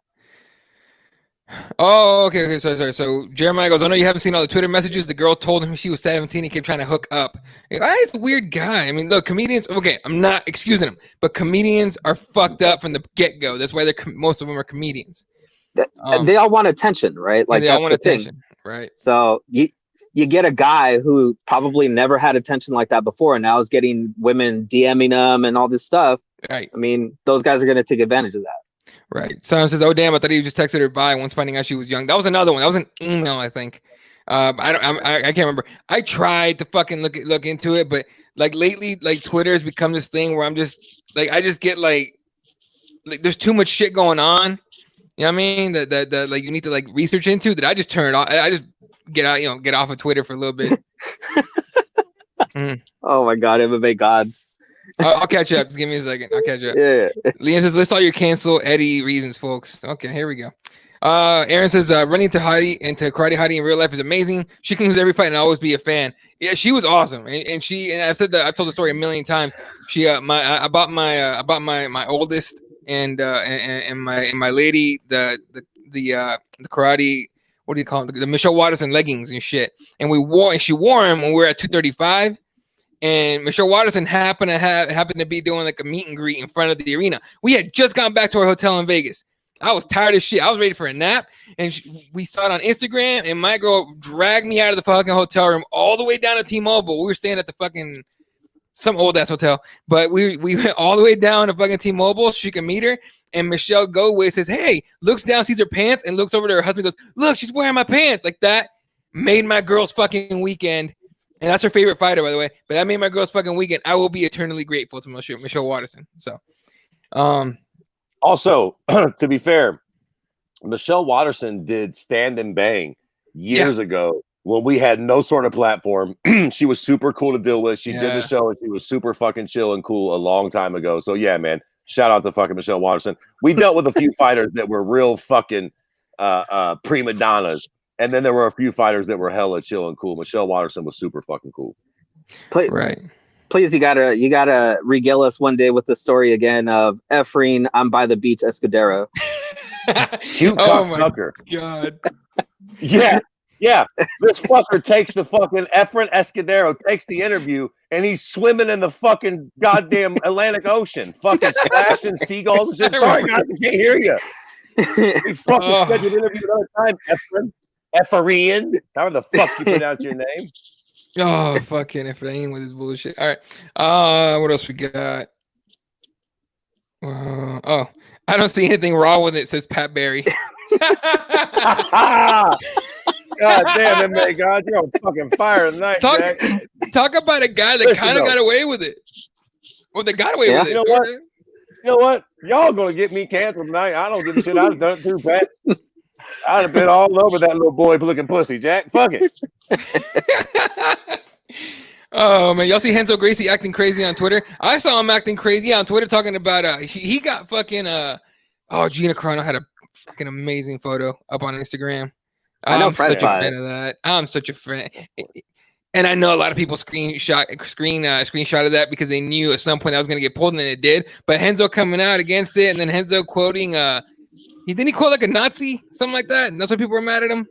Oh, okay. Sorry. So Jeremiah goes, I know you haven't seen all the Twitter messages. The girl told him she was 17. He kept trying to hook up. He's a weird guy. I mean, look, comedians. Okay, I'm not excusing them, but comedians are fucked up from the get-go. That's why most of them are comedians. They all want attention, right? Like they that's all want attention, right? So you get a guy who probably never had attention like that before, and now is getting women DMing him and all this stuff. Right. I mean, those guys are going to take advantage of that. Right. Someone says, "Oh damn! I thought he just texted her bye." Once finding out she was young, that was another one. That was an email, I think. I can't remember. I tried to fucking look into it, but like lately, like Twitter has become this thing where I'm just like, I just get like there's too much shit going on. You know what I mean? That like you need to like research into. That I just turn it off. I just get off of Twitter for a little bit. Oh my god, MMA gods. I'll catch up. Just give me a second. I'll catch up. Yeah. Liam says, list all your cancel Eddie reasons, folks. Okay, here we go. Aaron says, running to Karate Heidi in real life is amazing. She can lose every fight and I'll always be a fan. Yeah, she was awesome. And I've said that, I've told the story a million times. She I bought my oldest and my lady the karate, what do you call it? The Michelle Watterson leggings and shit. And she wore them when we were at 235. And Michelle Watterson happened to be doing like a meet and greet in front of the arena. We had just gone back to our hotel in Vegas. I was tired as shit. I was ready for a nap. And we saw it on Instagram. And my girl dragged me out of the fucking hotel room all the way down to T-Mobile. We were staying at the fucking some old ass hotel. But we went all the way down to fucking T-Mobile. She could meet her. And Michelle Go away says, hey, looks down, sees her pants, and looks over to her husband and goes, look, she's wearing my pants like that. made my girl's fucking weekend. And that's her favorite fighter, by the way. But that made my girl's fucking weekend. I will be eternally grateful to Michelle Watterson. So, also, to be fair, Michelle Watterson did Stand and Bang years ago when we had no sort of platform. She was super cool to deal with. She did the show and she was super fucking chill and cool a long time ago. So yeah, man, shout out to fucking Michelle Watterson. We dealt with a few fighters that were real fucking prima donnas. And then there were a few fighters that were hella chill and cool. Michelle Watterson was super fucking cool. Right. Please, you gotta regale us one day with the story again of Efrain, I'm by the beach, Escudero. Cute cocksucker. God. Yeah. This fucker takes the fucking Efrain Escudero, takes the interview, and he's swimming in the fucking goddamn Atlantic Ocean, fucking splashing seagulls and shit. Sorry, guys, I can't hear you. We fucking scheduled an interview another time, Efrain. How the fuck you pronounce your name? Oh, fucking Efrain with his bullshit. All right. What else we got? I don't see anything wrong with it, says Pat Barry. God damn it, man. God, you're on fucking fire tonight, Jack. Talk about a guy that kind of got away with it. Well, they got away with it. You know what? Y'all gonna get me canceled tonight. I don't give a shit. I'd have done it too, Pat. I'd have been all over that little boy looking pussy, Jack. Fuck it. Oh man, y'all see Renzo Gracie acting crazy on Twitter? I saw him acting crazy on Twitter talking about he got fucking Gina Carano had a fucking amazing photo up on Instagram. I'm such a fan of that. I'm such a fan. And I know a lot of people screenshotted that because they knew at some point that was going to get pulled, and then it did. But Renzo coming out against it, and then Renzo quoting he quote like a Nazi, something like that, and that's why people were mad at him.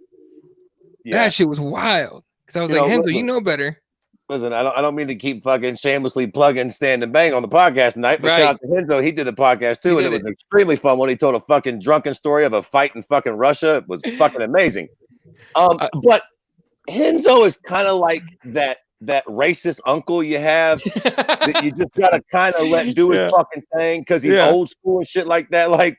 Yeah. That shit was wild. Because I was like, Renzo, you know better. Listen, I don't mean to keep fucking shamelessly plugging Stand and Bang on the podcast tonight, but shout out to Renzo. He did the podcast too, and it was extremely fun when he told a fucking drunken story of a fight in fucking Russia. It was fucking amazing. But Renzo is kind of like that racist uncle you have that you just gotta kind of let do his fucking thing because he's old school and shit like that. Like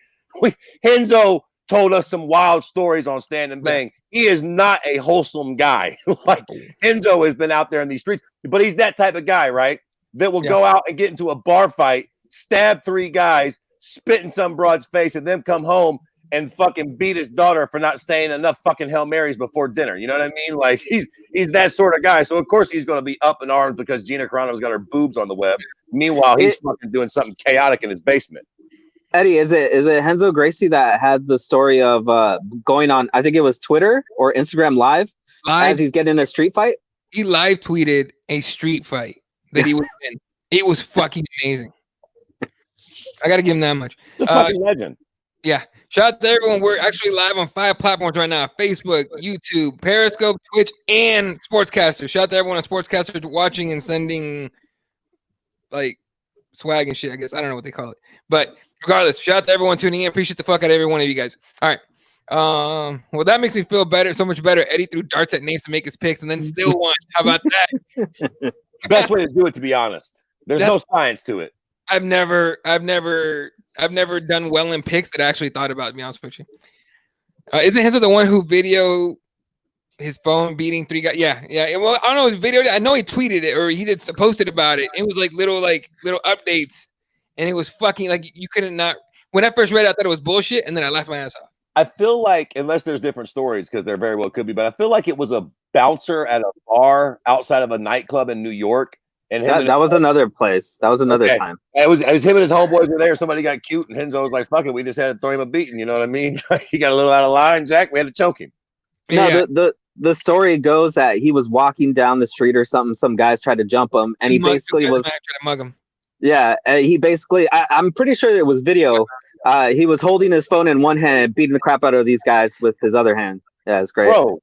Renzo told us some wild stories on Stand and Bang. He is not a wholesome guy. Like Renzo has been out there in these streets, but he's that type of guy, right? That will go out and get into a bar fight, stab 3 guys, spit in some broad's face, and then come home and fucking beat his daughter for not saying enough fucking Hail Marys before dinner. You know what I mean? Like he's that sort of guy. So of course he's going to be up in arms because Gina Carano's got her boobs on the web. Meanwhile, he's fucking doing something chaotic in his basement. Eddie, is it Renzo Gracie that had the story of going on? I think it was Twitter or Instagram live as he's getting in a street fight. He live tweeted a street fight that he was in. It was fucking amazing. I got to give him that much. It's a fucking legend. Yeah. Shout out to everyone. We're actually live on 5 platforms right now: Facebook, YouTube, Periscope, Twitch, and Sportscaster. Shout out to everyone on Sportscaster watching and sending like swag and shit. I guess I don't know what they call it, but regardless, shout out to everyone tuning in. Appreciate the fuck out of every one of you guys. All right. Well, that makes me feel better, so much better. Eddie threw darts at names to make his picks and then still won. How about that? Best way to do it, to be honest. There's no science to it. I've never done well in picks that I actually thought about, to be honest with you. Isn't Renzo the one who video his phone beating 3 guys? Yeah. Well, I don't know his video. I know he tweeted it or he posted about it. It was like little updates. And it was fucking like you couldn't not. When I first read it, I thought it was bullshit, and then I laughed my ass off. I feel like, unless there's different stories, because there very well could be, but I feel like it was a bouncer at a bar outside of a nightclub in New York. And that was another place. That was another time. It was him and his homeboys were there. Somebody got cute, and Renzo was like, "Fuck it, we just had to throw him a beating." You know what I mean? He got a little out of line, Jack. We had to choke him. No, the story goes that he was walking down the street or something. Some guys tried to jump him, and he basically was trying to mug him. Yeah, he basically. I'm pretty sure it was video. He was holding his phone in one hand, beating the crap out of these guys with his other hand. Yeah, it's great. Bro,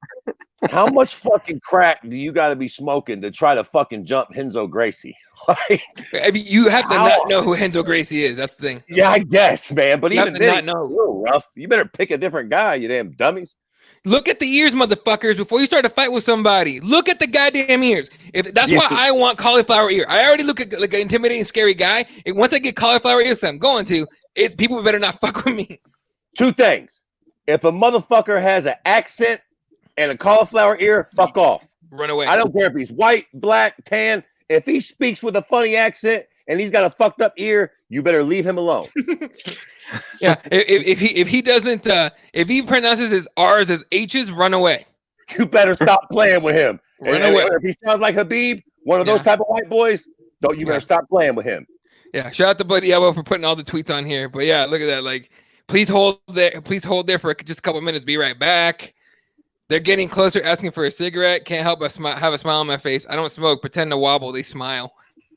how much fucking crack do you got to be smoking to try to fucking jump Renzo Gracie? Like, I mean, you have to not know who Renzo Gracie is. That's the thing. Yeah, I guess, man. But even then, not know. A little rough. You better pick a different guy, you damn dummies. Look at the ears, motherfuckers, before you start to fight with somebody. Look at the goddamn ears. If that's why I want cauliflower ear. I already look at like an intimidating, scary guy. And once I get cauliflower ears, I'm going to. People better not fuck with me. 2 things. If a motherfucker has an accent and a cauliflower ear, fuck off. Run away. I don't care if he's white, black, tan. If he speaks with a funny accent and he's got a fucked up ear, you better leave him alone. Yeah, if he doesn't if he pronounces his R's as H's, run away. You better stop playing with him. Run and away. if he sounds like Habib, one of those type of white boys, you better stop playing with him. Yeah, shout out to Bloody Elbow for putting all the tweets on here. But yeah, look at that. Like, please hold there for just a couple minutes. Be right back. They're getting closer, asking for a cigarette. Can't help but have a smile on my face. I don't smoke. Pretend to wobble. They smile.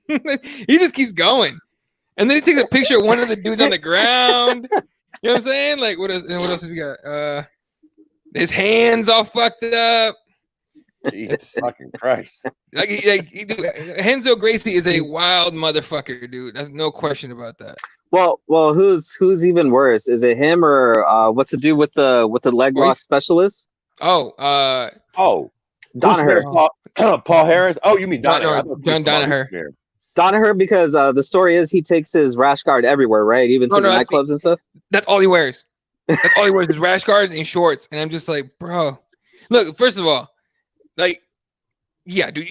He just keeps going. And then he takes a picture of one of the dudes on the ground. You know what I'm saying? Like, what else have we got? His hands all fucked up. Jesus fucking Christ. Renzo Gracie is a wild motherfucker, dude. There's no question about that. Well, who's even worse? Is it him or what's the dude with the leg lock specialist? Danaher. Paul Harris. Oh, you mean Danaher? John Danaher. Danaher, because the story is he takes his rash guard everywhere, right? Even to the nightclubs and stuff. That's all he wears. That's all he wears is rash guards and shorts. And I'm just like, bro. Look, first of all, like, yeah, dude,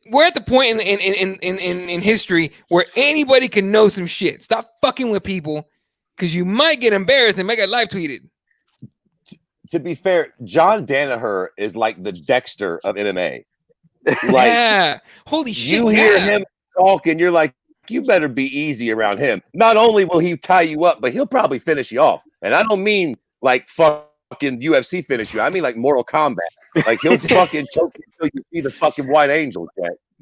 we're at the point in history where anybody can know some shit. Stop fucking with people because you might get embarrassed and might get live tweeted. To be fair, John Danaher is like the Dexter of MMA. Like, yeah, holy shit! You hear him talk, and you're like, you better be easy around him. Not only will he tie you up, but he'll probably finish you off. And I don't mean like fucking UFC finish you. I mean like Mortal Kombat. Like he'll fucking choke you until you see the fucking white angel.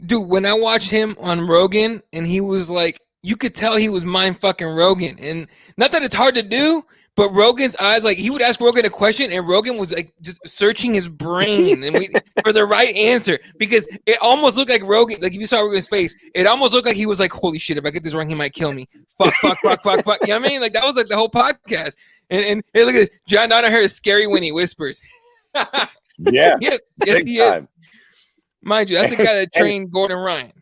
Dude, when I watched him on Rogan, and he was like, you could tell he was mind fucking Rogan, and not that it's hard to do. But Rogan's eyes, like he would ask Rogan a question, and Rogan was like just searching his brain and for the right answer because it almost looked like Rogan. Like if you saw Rogan's face, it almost looked like he was like, "Holy shit! If I get this wrong, he might kill me." Fuck. You know what I mean? Like that was like the whole podcast. And hey, look at this. John Danaher is scary when he whispers. Yeah, yes, he is. Mind you, that's the guy that trained Gordon Ryan.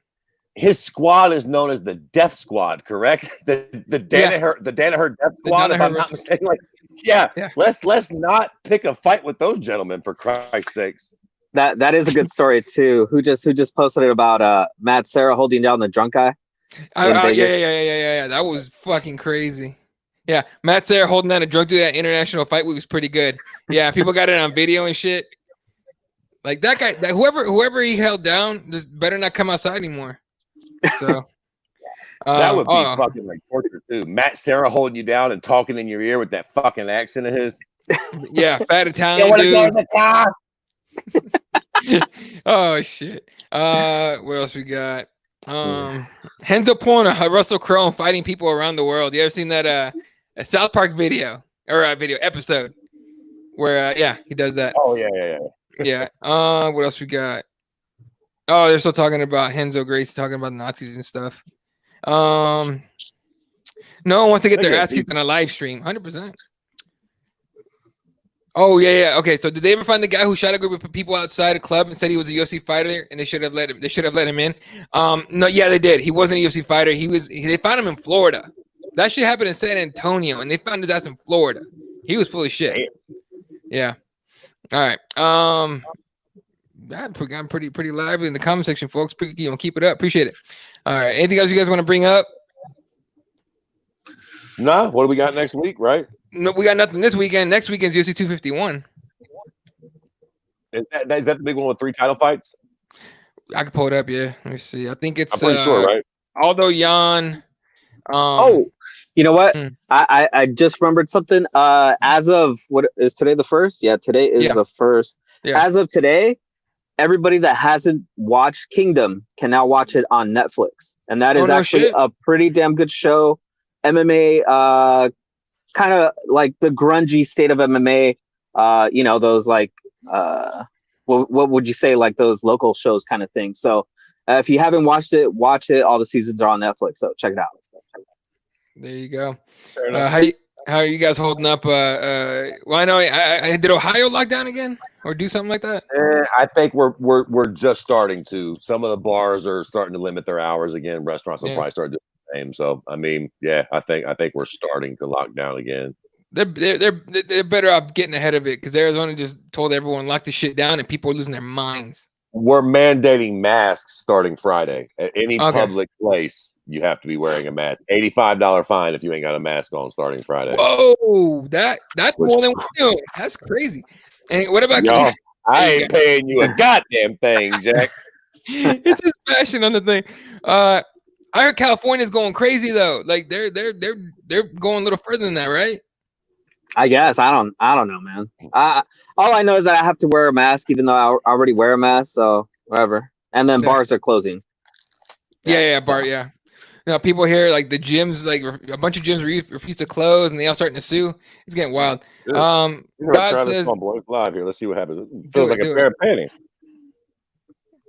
His squad is known as the Death Squad, correct? The Danaher Death Squad, if I'm not mistaken. Like, yeah. Let's not pick a fight with those gentlemen for Christ's sakes. That is a good story too. Who just posted it about Matt Serra holding down the drunk guy? Yeah. That was fucking crazy. Yeah, Matt Serra holding down a drunk dude at international fight week was pretty good. Yeah, people got it on video and shit. Like that guy, whoever he held down, just better not come outside anymore. So that would be fucking like torture too. Matt Serra holding you down and talking in your ear with that fucking accent of his. Yeah, fat Italian dude. Oh shit. What else we got? Renzo pulling a Russell Crowe fighting people around the world. You ever seen that a South Park video or a video episode where he does that? Oh yeah. What else we got? Oh, they're still talking about Renzo Gracie talking about Nazis and stuff. No one wants to get their ass kicked on a live stream. 100%. Oh yeah. Okay, so did they ever find the guy who shot a group of people outside a club and said he was a UFC fighter and they should have let him in? No, yeah, they did. He wasn't a UFC fighter. They found him in Florida. That shit happened in San Antonio, and they found his ass in Florida. He was full of shit. Yeah. All right. I'm pretty lively in the comment section, folks. Keep it up. Appreciate it. All right. Anything else you guys want to bring up? No. What do we got next week? Right? No, we got nothing this weekend. Next weekend's UFC 251. Is that the big one with 3 title fights? I can pull it up. Yeah. Let me see. I think it's. I'm pretty sure, right? Aldo Yan. You know what? I just remembered something. As of what is today the 1st? Yeah, today is the 1st. Yeah. As of today, everybody that hasn't watched Kingdom can now watch it on Netflix. And that is actually a pretty damn good show. MMA, kind of like the grungy state of MMA. Those like, what would you say, like those local shows kind of thing. So if you haven't watched it, watch it. All the seasons are on Netflix. So check it out. There you go. How are you guys holding up? Well, I know I did Ohio lock down again or do something like that. I think we're just starting to. Some of the bars are starting to limit their hours again. Restaurants will probably start doing the same. So I mean, I think we're starting to lock down again. They're better off getting ahead of it because Arizona just told everyone lock the shit down and people are losing their minds. We're mandating masks starting Friday at any Okay. public place. You have to be wearing a mask. $85 fine if you ain't got a mask on starting Friday. Whoa, that's more than we're doing. That's crazy. And what about Yo, I ain't paying you a goddamn thing, Jack. It's his passion on the thing. I heard California's going crazy though. Like they're going a little further than that, right? I guess I don't know, man. All I know is that I have to wear a mask, even though I already wear a mask. So whatever. And then bars are closing. Yeah, bar. Yeah. You know, people here like the gyms, like a bunch of gyms refuse to close, and they all starting to sue. It's getting wild. God says, live here. Let's see what happens. It feels like a pair of panties.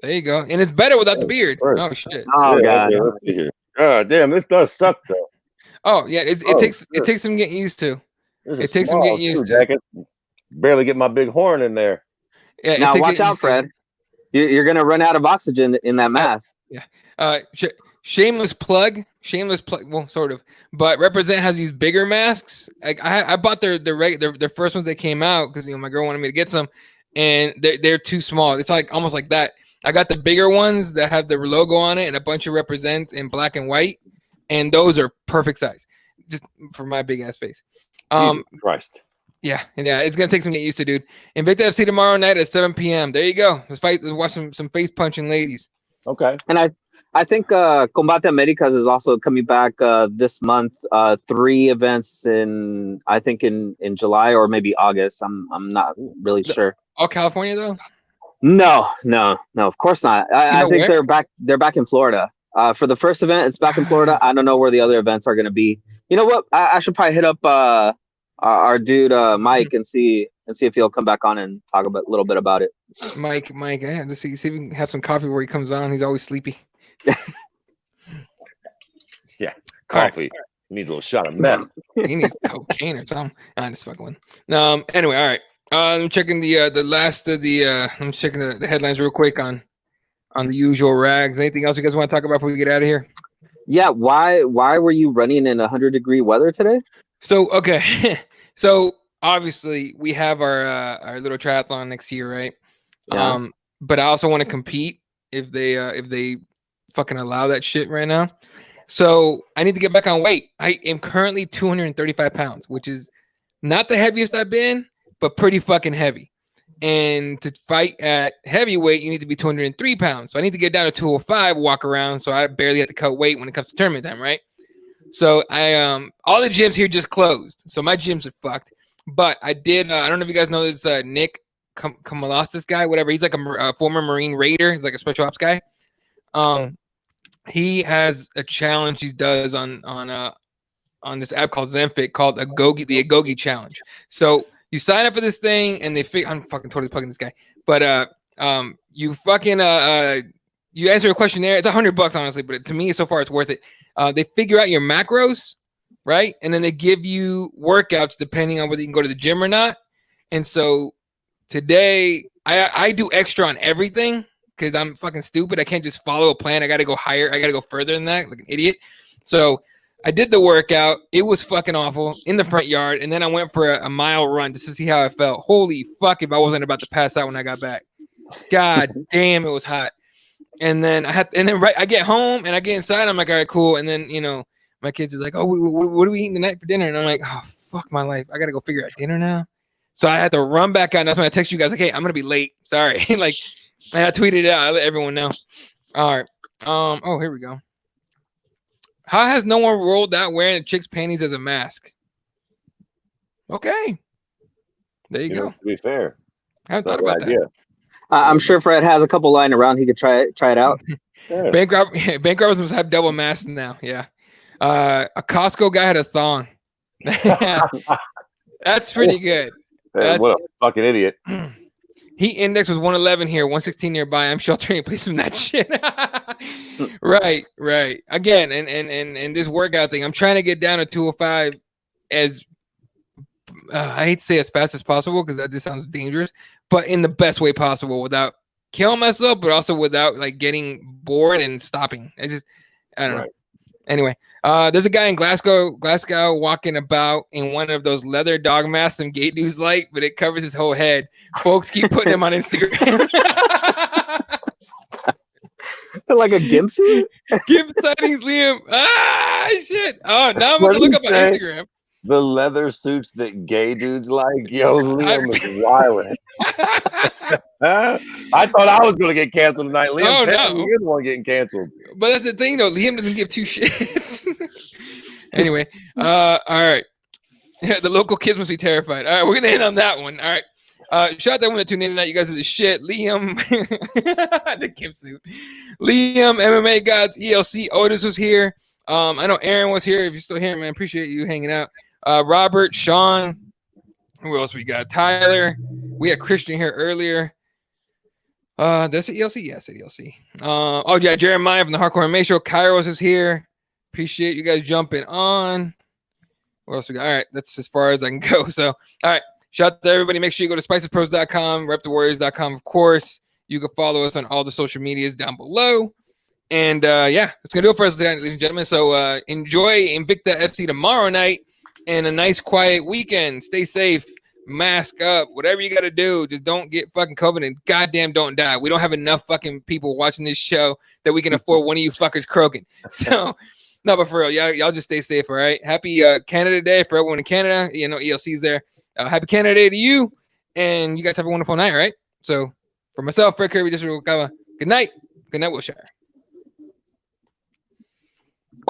There you go, and it's better without the beard. Oh shit! Oh god! Okay, let's see here. God damn, this does suck though. Oh yeah, it takes some getting used to. It takes some getting used to. Jack. Barely get my big horn in there. Yeah, now watch out, Fred. You're gonna run out of oxygen in that mask. Yeah. Shameless plug. Well, sort of. But Represent has these bigger masks. Like I bought their first ones that came out because my girl wanted me to get some, and they're too small. It's like almost like that. I got the bigger ones that have the logo on it and a bunch of Represent in black and white, and those are perfect size, just for my big ass face. Jesus Christ. Yeah, it's gonna take some getting used to, dude. Invicta FC tomorrow night at 7 p.m. There you go. Let's watch some face punching ladies. Okay. And I think Combate Americas is also coming back this month. 3 events in July or maybe August. I'm not really sure. All California though? No, of course not. I think they're back in Florida. For the first event, it's back in Florida. I don't know where the other events are going to be. You know what? I should probably hit up our dude Mike and see if he'll come back on and talk a little bit about it. Mike, I have to see if we can have some coffee where he comes on. He's always sleepy. Yeah, coffee. Right. You need a little shot of meth. He needs cocaine or something. I'm just fucking with. Anyway, all right. I'm checking the last of the. I'm checking the headlines real quick on the usual rags. Anything else you guys want to talk about before we get out of here? Yeah. Why were you running in 100-degree weather today? So okay, so obviously we have our little triathlon next year, right? Yeah. But I also want to compete if they fucking allow that shit right now. So I need to get back on weight. I am currently 235 pounds, which is not the heaviest I've been, but pretty fucking heavy. And to fight at heavyweight, you need to be 203 pounds. So I need to get down to 205, walk around. So I barely have to cut weight when it comes to tournament time, right? So I all the gyms here just closed. So my gyms are fucked. But I did. I don't know if you guys know this Nick Kamalostis guy, whatever. He's like a former Marine Raider. He's like a special ops guy. He has a challenge he does on this app called Zenfit called the Agogi Challenge. So you sign up for this thing, and I'm fucking totally plugging this guy, but you fucking you answer a questionnaire. It's $100 honestly, but to me so far it's worth it. They figure out your macros, right, and then they give you workouts depending on whether you can go to the gym or not. And so today I do extra on everything because I'm fucking stupid. I can't just follow a plan. I got to go higher. I got to go further than that, like an idiot. So I did the workout. It was fucking awful in the front yard. And then I went for a mile run just to see how I felt. Holy fuck, if I wasn't about to pass out when I got back. God damn, it was hot. And then I get home and I get inside. I'm like, all right, cool. And then, my kids are like, oh, what are we eating tonight for dinner? And I'm like, oh, fuck my life. I got to go figure out dinner now. So I had to run back out. And that's when I text you guys like, hey, I'm going to be late. Sorry. And I tweeted it out. I let everyone know. All right. Oh, here we go. How has no one rolled out wearing a chick's panties as a mask? Okay. There you go. To be fair. I haven't thought about that. I'm sure Fred has a couple lying around. He could try it out. Yeah. Bank robbers must have double masks now. Yeah. A Costco guy had a thong. That's pretty good. What a fucking idiot. Heat index was 111 here, 116 nearby. I'm sheltering in place from that shit. Right. Again, and this workout thing, I'm trying to get down to 205 as I hate to say as fast as possible because that just sounds dangerous, but in the best way possible without killing myself, but also without getting bored and stopping. I don't know. Anyway, there's a guy in Glasgow walking about in one of those leather dog masks some gay dudes like, but it covers his whole head. Folks keep putting him on Instagram. Like a gimp suit? Gimp sightings, Liam. Ah, shit. Oh, now I'm going to look up on Instagram. The leather suits that gay dudes like. Yo, Liam is wilding. I thought I was going to get canceled tonight. Liam, no. You're the one getting canceled. But that's the thing, though. Liam doesn't give two shits. Anyway, all right. The local kids must be terrified. All right, we're going to end on that one. All right. Shout out to everyone that tuned in tonight. You guys are the shit. Liam, the Kim suit. Liam, MMA Gods, ELC. Otis was here. I know Aaron was here. If you're still here, man, appreciate you hanging out. Robert, Sean. Who else we got? Tyler. We had Christian here earlier. That's ELC. Yes, ELC. Oh yeah, Jeremiah from the Hardcore MMA Show. Kairos is here. Appreciate you guys jumping on. What else we got? All right, that's as far as I can go. So, all right. Shout out to everybody. Make sure you go to spicepros.com, repthewarriors.com, of course. You can follow us on all the social medias down below. And yeah, that's going to do it for us today, ladies and gentlemen. So enjoy Invicta FC tomorrow night and a nice, quiet weekend. Stay safe. Mask up. Whatever you got to do. Just don't get fucking COVID and goddamn don't die. We don't have enough fucking people watching this show that we can afford one of you fuckers croaking. So, no, but for real, y'all just stay safe, all right? Happy Canada Day for everyone in Canada. You know, ELC's there. Happy Canada Day to you, and you guys have a wonderful night, right? So, for myself, Fred Kirby, just good night, Wilshire.